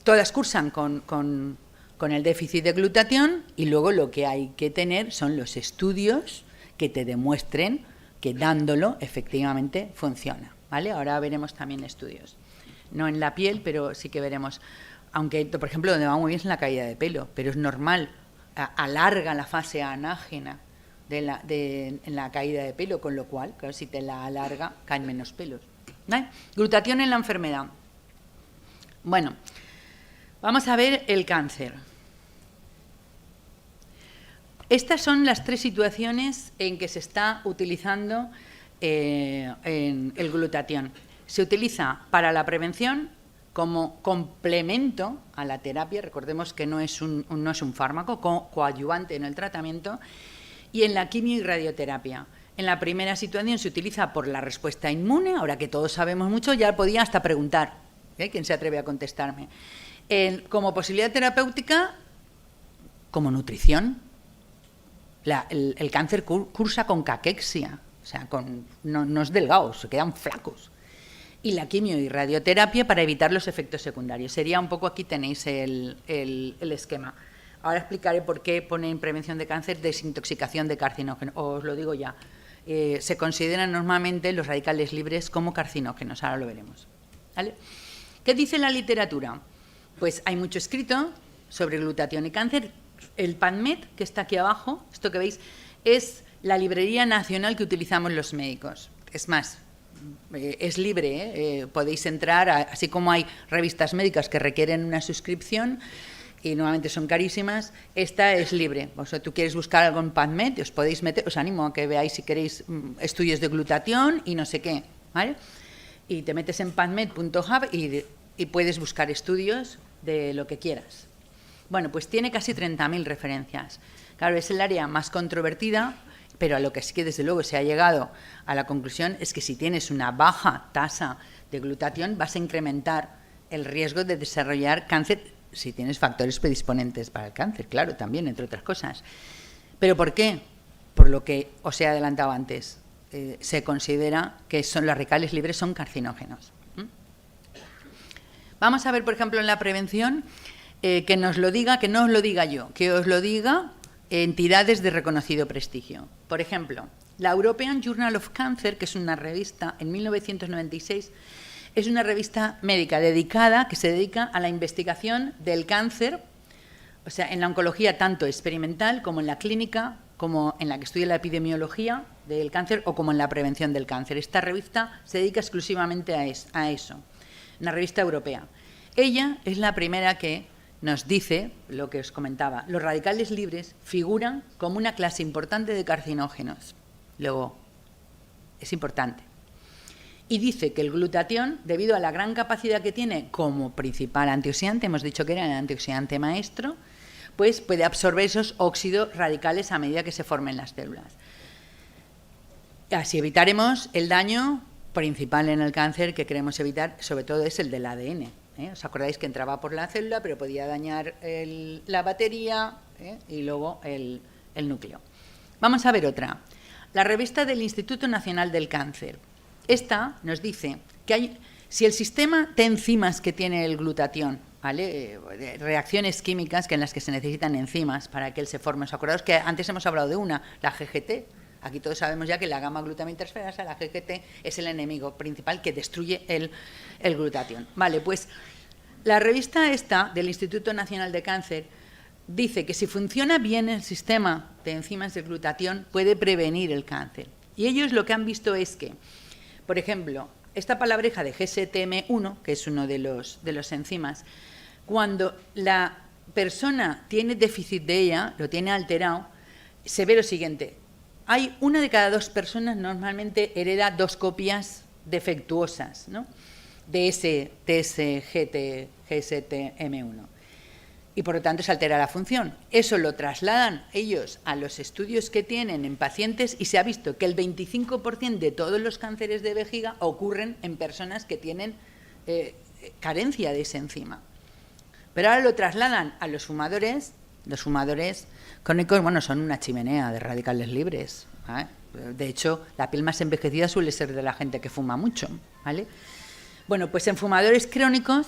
todas cursan con el déficit de glutatión, y luego lo que hay que tener son los estudios que te demuestren que dándolo efectivamente funciona. ¿Vale? Ahora veremos también estudios. No en la piel, pero sí que veremos. Aunque, por ejemplo, donde va muy bien es en la caída de pelo, pero es normal, alarga la fase anágena en la caída de pelo, con lo cual, claro, si te la alarga, caen menos pelos. ¿Vale? Glutatión en la enfermedad. Bueno, vamos a ver el cáncer. Estas son las 3 situaciones en que se está utilizando en el glutatión. Se utiliza para la prevención como complemento a la terapia, recordemos que no es un fármaco, coadyuvante en el tratamiento, y en la quimio y radioterapia. En la primera situación se utiliza por la respuesta inmune, ahora que todos sabemos mucho, ya podía hasta preguntar, ¿quién se atreve a contestarme? Como posibilidad terapéutica, como nutrición. El cáncer cursa con caquexia, o sea, no es delgado, se quedan flacos. Y la quimio y radioterapia para evitar los efectos secundarios. Sería un poco, aquí tenéis el esquema. Ahora explicaré por qué pone en prevención de cáncer desintoxicación de carcinógenos. Os lo digo ya. Se consideran normalmente los radicales libres como carcinógenos, ahora lo veremos. ¿Vale? ¿Qué dice la literatura? Pues hay mucho escrito sobre glutatión y cáncer. El PubMed, que está aquí abajo, esto que veis, es la librería nacional que utilizamos los médicos. Es más, es libre, podéis entrar, así como hay revistas médicas que requieren una suscripción y normalmente son carísimas, esta es libre. O sea, tú quieres buscar algo en PubMed, os podéis meter, os animo a que veáis si queréis estudios de glutatión y no sé qué, ¿vale? Y te metes en PubMed.hub y puedes buscar estudios de lo que quieras. Bueno, pues tiene casi 30.000 referencias. Claro, es el área más controvertida, pero a lo que sí que desde luego se ha llegado a la conclusión es que si tienes una baja tasa de glutatión vas a incrementar el riesgo de desarrollar cáncer si tienes factores predisponentes para el cáncer, claro, también, entre otras cosas. ¿Pero por qué? Por lo que os he adelantado antes. Se considera que los radicales libres son carcinógenos. Vamos a ver, por ejemplo, en la prevención, que nos lo diga, que no os lo diga yo, que os lo diga entidades de reconocido prestigio. Por ejemplo, la European Journal of Cancer, que es una revista en 1996, es una revista médica que se dedica a la investigación del cáncer, o sea, en la oncología tanto experimental como en la clínica, como en la que estudia la epidemiología del cáncer o como en la prevención del cáncer. Esta revista se dedica exclusivamente a eso, una revista europea. Ella es la primera que nos dice lo que os comentaba. Los radicales libres figuran como una clase importante de carcinógenos. Luego, es importante. Y dice que el glutatión, debido a la gran capacidad que tiene como principal antioxidante, hemos dicho que era el antioxidante maestro, pues puede absorber esos óxidos radicales a medida que se formen las células. Así evitaremos el daño principal en el cáncer que queremos evitar, sobre todo es el del ADN. ¿Os acordáis que entraba por la célula, pero podía dañar la batería y luego el núcleo? Vamos a ver otra. La revista del Instituto Nacional del Cáncer. Esta nos dice que si el sistema de enzimas que tiene el glutatión, ¿vale? Reacciones químicas en las que se necesitan enzimas para que él se forme. ¿Os acordáis que antes hemos hablado de una, la GGT? Aquí todos sabemos ya que la gamma-glutamitransferasa, la GGT, es el enemigo principal que destruye el glutatión. Vale, pues la revista esta del Instituto Nacional de Cáncer dice que si funciona bien el sistema de enzimas del glutatión puede prevenir el cáncer. Y ellos lo que han visto es que, por ejemplo, esta palabreja de GSTM1, que es uno de los enzimas, cuando la persona tiene déficit de ella, lo tiene alterado, se ve lo siguiente. Hay 1 de cada 2 personas normalmente hereda 2 copias defectuosas, ¿no?, de ese GSTM1. Y por lo tanto se altera la función. Eso lo trasladan ellos a los estudios que tienen en pacientes y se ha visto que el 25% de todos los cánceres de vejiga ocurren en personas que tienen carencia de esa enzima. Pero ahora lo trasladan a los fumadores. Los fumadores crónicos, bueno, son una chimenea de radicales libres, ¿vale? De hecho, la piel más envejecida suele ser de la gente que fuma mucho, ¿vale? Bueno, pues en fumadores crónicos,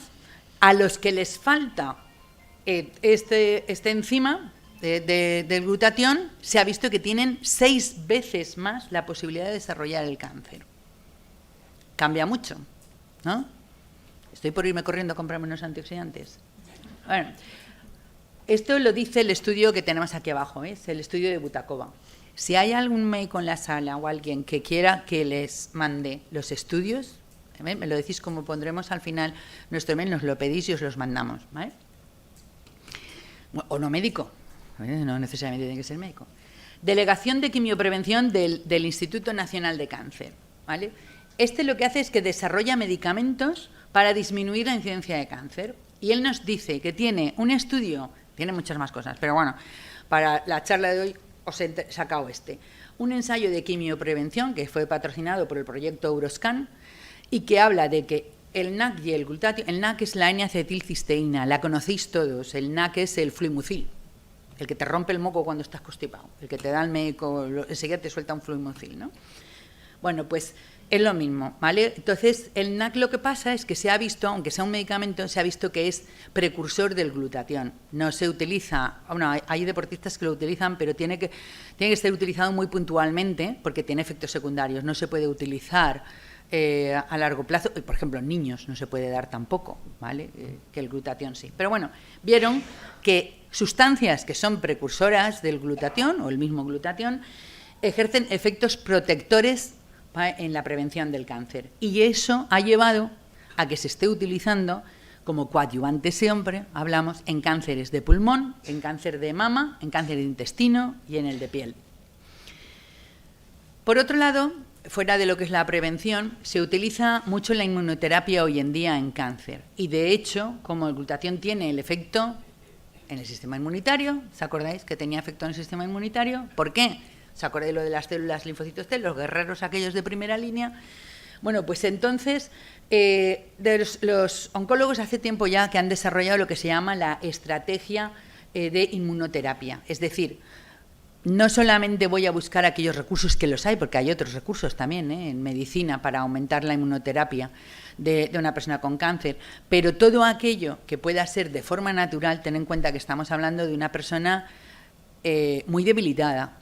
a los que les falta este enzima del glutatión, se ha visto que tienen 6 veces más la posibilidad de desarrollar el cáncer. Cambia mucho, ¿no? Estoy por irme corriendo a comprarme unos antioxidantes. Bueno, esto lo dice el estudio que tenemos aquí abajo, es el estudio de Butakova. Si hay algún médico en la sala o alguien que quiera que les mande los estudios, me lo decís como pondremos al final nuestro email, nos lo pedís y os los mandamos, ¿vale? O no médico, no necesariamente tiene que ser médico. Delegación de quimioprevención del Instituto Nacional de Cáncer, ¿vale? Este lo que hace es que desarrolla medicamentos para disminuir la incidencia de cáncer. Y él nos dice que tiene un estudio, tiene muchas más cosas, pero bueno, para la charla de hoy os he sacado un ensayo de quimioprevención que fue patrocinado por el proyecto Euroscan y que habla de que el NAC y el glutatión, el NAC es la N-acetilcisteína, la conocéis todos, el NAC es el fluimucil, el que te rompe el moco cuando estás constipado, el que te da el médico, enseguida te suelta un fluimucil, ¿no? Bueno, pues es lo mismo, ¿vale? Entonces, el NAC lo que pasa es que se ha visto, aunque sea un medicamento, se ha visto que es precursor del glutatión. No se utiliza, bueno, hay deportistas que lo utilizan, pero tiene que ser utilizado muy puntualmente porque tiene efectos secundarios. No se puede utilizar a largo plazo, y por ejemplo en niños no se puede dar tampoco, ¿vale? Que el glutatión sí. Pero bueno, vieron que sustancias que son precursoras del glutatión o el mismo glutatión ejercen efectos protectores en la prevención del cáncer. Y eso ha llevado a que se esté utilizando como coadyuvante siempre, hablamos, en cánceres de pulmón, en cáncer de mama, en cáncer de intestino y en el de piel. Por otro lado, fuera de lo que es la prevención, se utiliza mucho la inmunoterapia hoy en día en cáncer. Y de hecho, como el glutatión tiene el efecto en el sistema inmunitario, ¿os acordáis que tenía efecto en el sistema inmunitario? ¿Por qué? ¿Os acordáis lo de las células linfocitos T, los guerreros aquellos de primera línea? Bueno, pues entonces los oncólogos hace tiempo ya que han desarrollado lo que se llama la estrategia de inmunoterapia. Es decir, no solamente voy a buscar aquellos recursos que los hay, porque hay otros recursos también en medicina para aumentar la inmunoterapia de una persona con cáncer, pero todo aquello que pueda ser de forma natural, ten en cuenta que estamos hablando de una persona muy debilitada,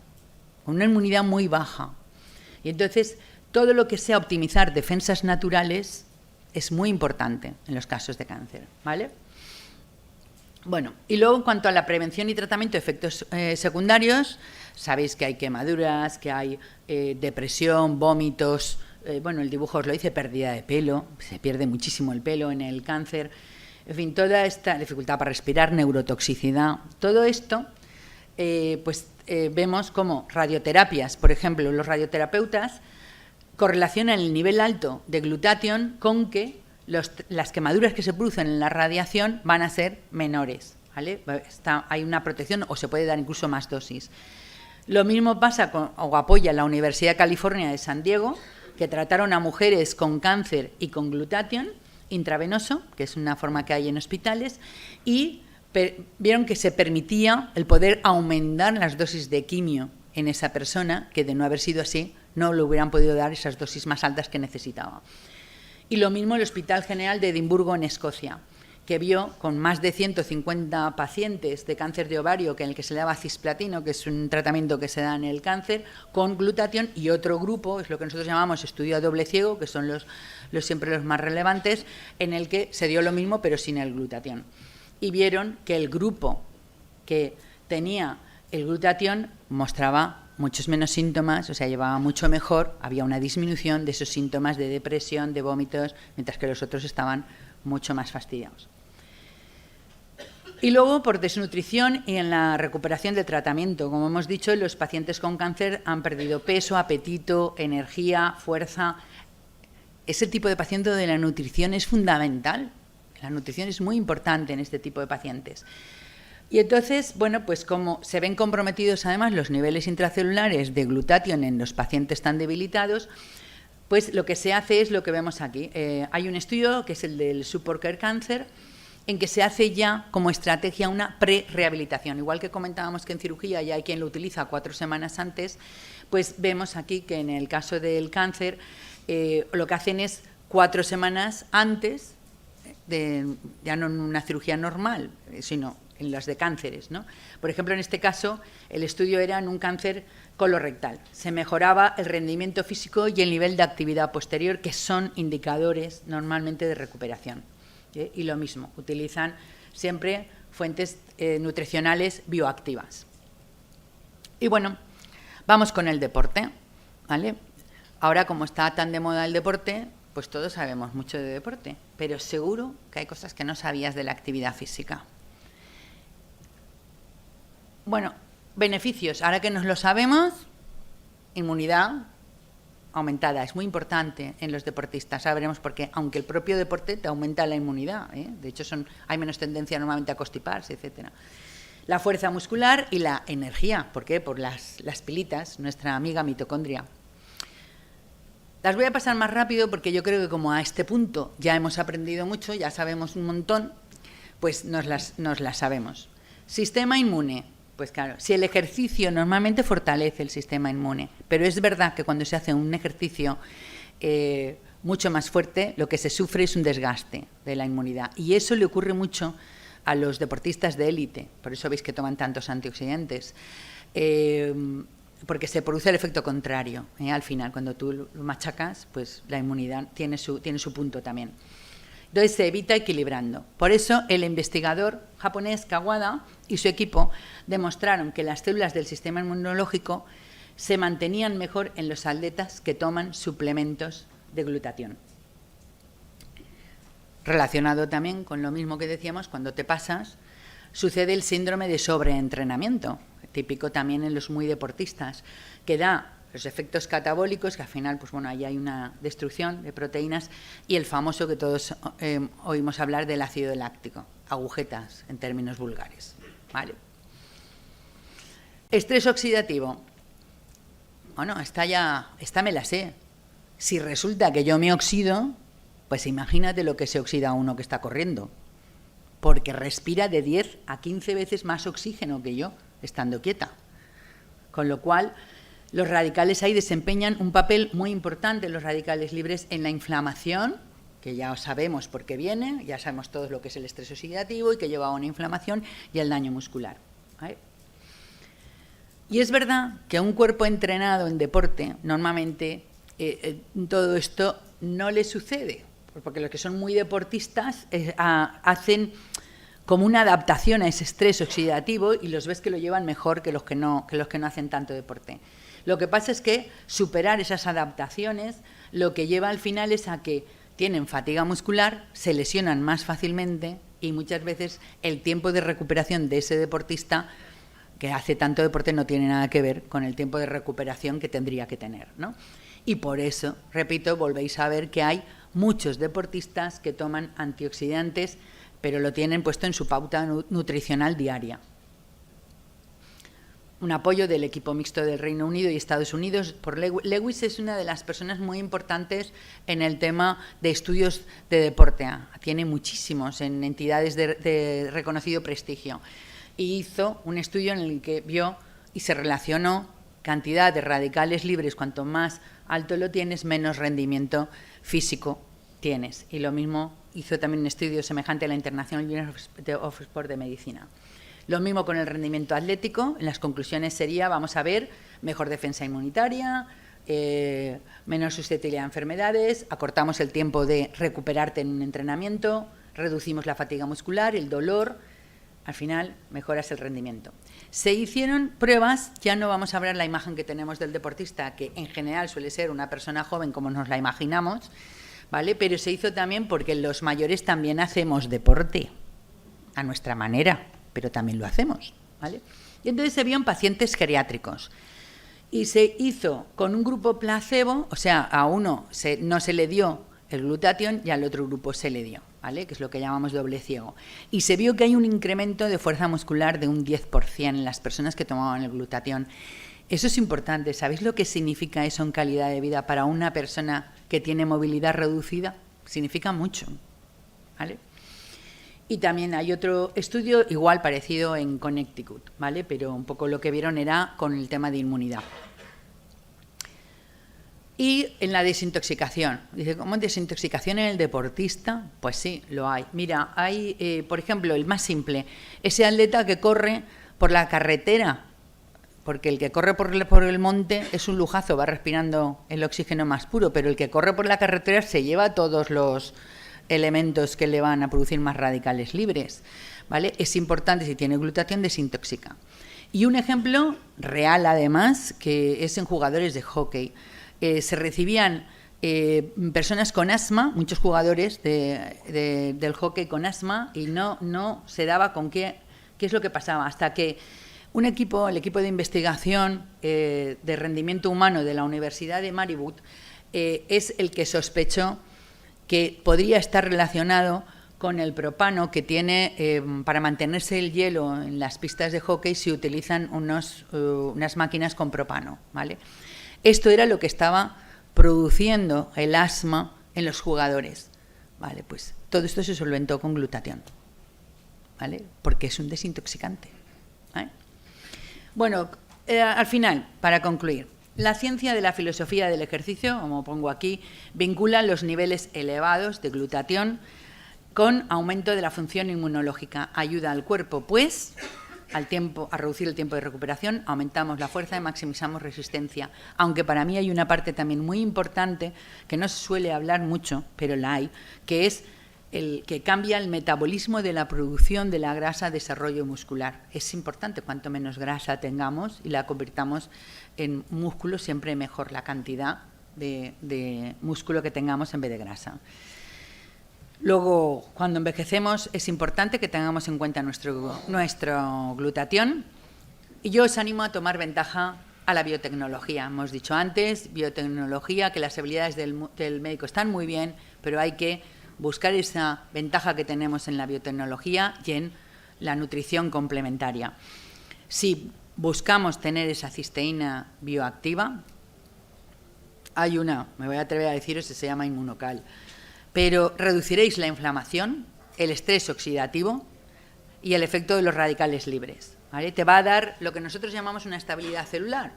con una inmunidad muy baja. Y entonces, todo lo que sea optimizar defensas naturales es muy importante en los casos de cáncer, ¿vale? Bueno, y luego en cuanto a la prevención y tratamiento de efectos secundarios, sabéis que hay quemaduras, que hay depresión, vómitos, bueno, el dibujo os lo dice, pérdida de pelo, se pierde muchísimo el pelo en el cáncer, en fin, toda esta dificultad para respirar, neurotoxicidad, todo esto, vemos como radioterapias, por ejemplo, los radioterapeutas correlaciona el nivel alto de glutatión con que las quemaduras que se producen en la radiación van a ser menores, ¿vale? Hay una protección o se puede dar incluso más dosis. Lo mismo pasa o apoya la Universidad de California de San Diego, que trataron a mujeres con cáncer y con glutatión intravenoso, que es una forma que hay en hospitales, y vieron que se permitía el poder aumentar las dosis de quimio en esa persona, que de no haber sido así, no le hubieran podido dar esas dosis más altas que necesitaba. Y lo mismo el Hospital General de Edimburgo en Escocia, que vio con más de 150 pacientes de cáncer de ovario, que en el que se le daba cisplatino, que es un tratamiento que se da en el cáncer, con glutatión, y otro grupo, es lo que nosotros llamamos estudio a doble ciego, que son siempre los más relevantes, en el que se dio lo mismo pero sin el glutatión. Y vieron que el grupo que tenía el glutatión mostraba muchos menos síntomas, o sea, llevaba mucho mejor, había una disminución de esos síntomas de depresión, de vómitos, mientras que los otros estaban mucho más fastidiados. Y luego, por desnutrición y en la recuperación del tratamiento, como hemos dicho, los pacientes con cáncer han perdido peso, apetito, energía, fuerza. Ese tipo de paciente de la nutrición es fundamental. La nutrición es muy importante en este tipo de pacientes. Y entonces, bueno, pues como se ven comprometidos además los niveles intracelulares de glutatión en los pacientes tan debilitados, pues lo que se hace es lo que vemos aquí. Hay un estudio que es el del Support Care Cancer, en que se hace ya como estrategia una pre-rehabilitación. Igual que comentábamos que en cirugía ya hay quien lo utiliza 4 semanas antes, pues vemos aquí que en el caso del cáncer lo que hacen es 4 semanas antes, ya no en una cirugía normal, sino en las de cánceres, ¿no? Por ejemplo, en este caso, el estudio era en un cáncer colorectal. Se mejoraba el rendimiento físico y el nivel de actividad posterior, que son indicadores normalmente de recuperación. Y lo mismo, utilizan siempre fuentes nutricionales bioactivas. Y bueno, vamos con el deporte, ¿vale? Ahora, como está tan de moda el deporte, pues todos sabemos mucho de deporte, pero seguro que hay cosas que no sabías de la actividad física. Bueno, beneficios, ahora que nos lo sabemos, inmunidad aumentada, es muy importante en los deportistas, ahora veremos por qué, aunque el propio deporte te aumenta la inmunidad, de hecho hay menos tendencia normalmente a constiparse, etcétera. La fuerza muscular y la energía, ¿por qué? Por las pilitas, nuestra amiga mitocondria. Las voy a pasar más rápido porque yo creo que como a este punto ya hemos aprendido mucho, ya sabemos un montón, pues nos las sabemos. Sistema inmune. Pues claro, si el ejercicio normalmente fortalece el sistema inmune, pero es verdad que cuando se hace un ejercicio mucho más fuerte, lo que se sufre es un desgaste de la inmunidad. Y eso le ocurre mucho a los deportistas de élite, por eso veis que toman tantos antioxidantes, porque se produce el efecto contrario. Al final, cuando tú lo machacas, pues la inmunidad tiene su punto también. Entonces se evita equilibrando. Por eso el investigador japonés Kawada y su equipo demostraron que las células del sistema inmunológico se mantenían mejor en los atletas que toman suplementos de glutatión. Relacionado también con lo mismo que decíamos, cuando te pasas, sucede el síndrome de sobreentrenamiento, típico también en los muy deportistas, que da los efectos catabólicos, que al final, pues bueno, ahí hay una destrucción de proteínas, y el famoso que todos oímos hablar del ácido láctico, agujetas en términos vulgares, ¿vale? Estrés oxidativo. Bueno, esta me la sé. Si resulta que yo me oxido, pues imagínate lo que se oxida uno que está corriendo, porque respira de 10 a 15 veces más oxígeno que yo, estando quieta. Con lo cual, los radicales ahí desempeñan un papel muy importante, los radicales libres, en la inflamación, que ya sabemos por qué viene, ya sabemos todos lo que es el estrés oxidativo y que lleva a una inflamación, y el daño muscular, ¿vale? Y es verdad que a un cuerpo entrenado en deporte, normalmente todo esto no le sucede, porque los que son muy deportistas hacen como una adaptación a ese estrés oxidativo y los ves que lo llevan mejor que los que no hacen tanto deporte. Lo que pasa es que superar esas adaptaciones lo que lleva al final es a que tienen fatiga muscular, se lesionan más fácilmente y muchas veces el tiempo de recuperación de ese deportista que hace tanto deporte no tiene nada que ver con el tiempo de recuperación que tendría que tener, ¿no? Y por eso, repito, volvéis a ver que hay muchos deportistas que toman antioxidantes, pero lo tienen puesto en su pauta nutricional diaria. Un apoyo del equipo mixto del Reino Unido y Estados Unidos por Lewis es una de las personas muy importantes en el tema de estudios de deporte. Tiene muchísimos en entidades de reconocido prestigio. Y hizo un estudio en el que vio y se relacionó cantidad de radicales libres. Cuanto más alto lo tienes, menos rendimiento físico tienes. Y lo mismo hizo también un estudio semejante a la International University of Sport de Medicina. Lo mismo con el rendimiento atlético. En las conclusiones sería, vamos a ver, mejor defensa inmunitaria, menor susceptibilidad a enfermedades, acortamos el tiempo de recuperarte en un entrenamiento, reducimos la fatiga muscular, el dolor, al final mejoras el rendimiento. Se hicieron pruebas, ya no vamos a ver la imagen que tenemos del deportista, que en general suele ser una persona joven como nos la imaginamos, ¿vale? Pero se hizo también porque los mayores también hacemos deporte, a nuestra manera, pero también lo hacemos, ¿vale? Y entonces se vio en pacientes geriátricos. Y se hizo con un grupo placebo, o sea, a uno no se le dio el glutatión y al otro grupo se le dio, ¿vale? Que es lo que llamamos doble ciego. Y se vio que hay un incremento de fuerza muscular de un 10% en las personas que tomaban el glutatión. Eso es importante. ¿Sabéis lo que significa eso en calidad de vida para una persona que tiene movilidad reducida? Significa mucho, ¿vale? Y también hay otro estudio igual parecido en Connecticut, ¿vale? Pero un poco lo que vieron era con el tema de inmunidad. Y en la desintoxicación. Dice, ¿cómo desintoxicación en el deportista? Pues sí, lo hay. Mira, hay, por ejemplo, el más simple, ese atleta que corre por la carretera, porque el que corre por el monte es un lujazo, va respirando el oxígeno más puro, pero el que corre por la carretera se lleva todos los elementos que le van a producir más radicales libres, ¿vale? Es importante, si tiene glutatión, desintoxica. Y un ejemplo real, además, que es en jugadores de hockey. Se recibían personas con asma, muchos jugadores del hockey con asma, y no se daba con qué es lo que pasaba, hasta que un equipo, el equipo de investigación de rendimiento humano de la Universidad de Maribor, es el que sospechó que podría estar relacionado con el propano que tiene, para mantenerse el hielo en las pistas de hockey se utilizan unas máquinas con propano, ¿vale? Esto era lo que estaba produciendo el asma en los jugadores, ¿vale? Pues todo esto se solventó con glutatión, ¿vale? Porque es un desintoxicante, ¿vale? Bueno, al final, para concluir, la ciencia de la filosofía del ejercicio, como pongo aquí, vincula los niveles elevados de glutatión con aumento de la función inmunológica. Ayuda al cuerpo, pues, a reducir el tiempo de recuperación, aumentamos la fuerza y maximizamos resistencia. Aunque para mí hay una parte también muy importante que no se suele hablar mucho, pero la hay, que es el que cambia el metabolismo de la producción de la grasa, desarrollo muscular. Es importante, cuanto menos grasa tengamos y la convirtamos en músculo, siempre mejor la cantidad de músculo que tengamos en vez de grasa. Luego, cuando envejecemos, es importante que tengamos en cuenta nuestro glutatión, y yo os animo a tomar ventaja a la biotecnología. Hemos dicho antes, biotecnología, que las habilidades del médico están muy bien, pero hay que buscar esa ventaja que tenemos en la biotecnología y en la nutrición complementaria. Si buscamos tener esa cisteína bioactiva, hay una, me voy a atrever a deciros, que se llama Inmunocal, pero reduciréis la inflamación, el estrés oxidativo y el efecto de los radicales libres, ¿vale? Te va a dar lo que nosotros llamamos una estabilidad celular.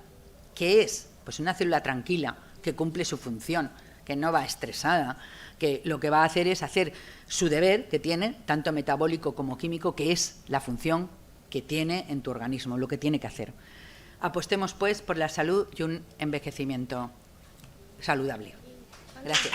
¿Qué es? Pues una célula tranquila, que cumple su función, que no va estresada, que lo que va a hacer es hacer su deber que tiene, tanto metabólico como químico, que es la función que tiene en tu organismo, lo que tiene que hacer. Apostemos, pues, por la salud y un envejecimiento saludable. Gracias.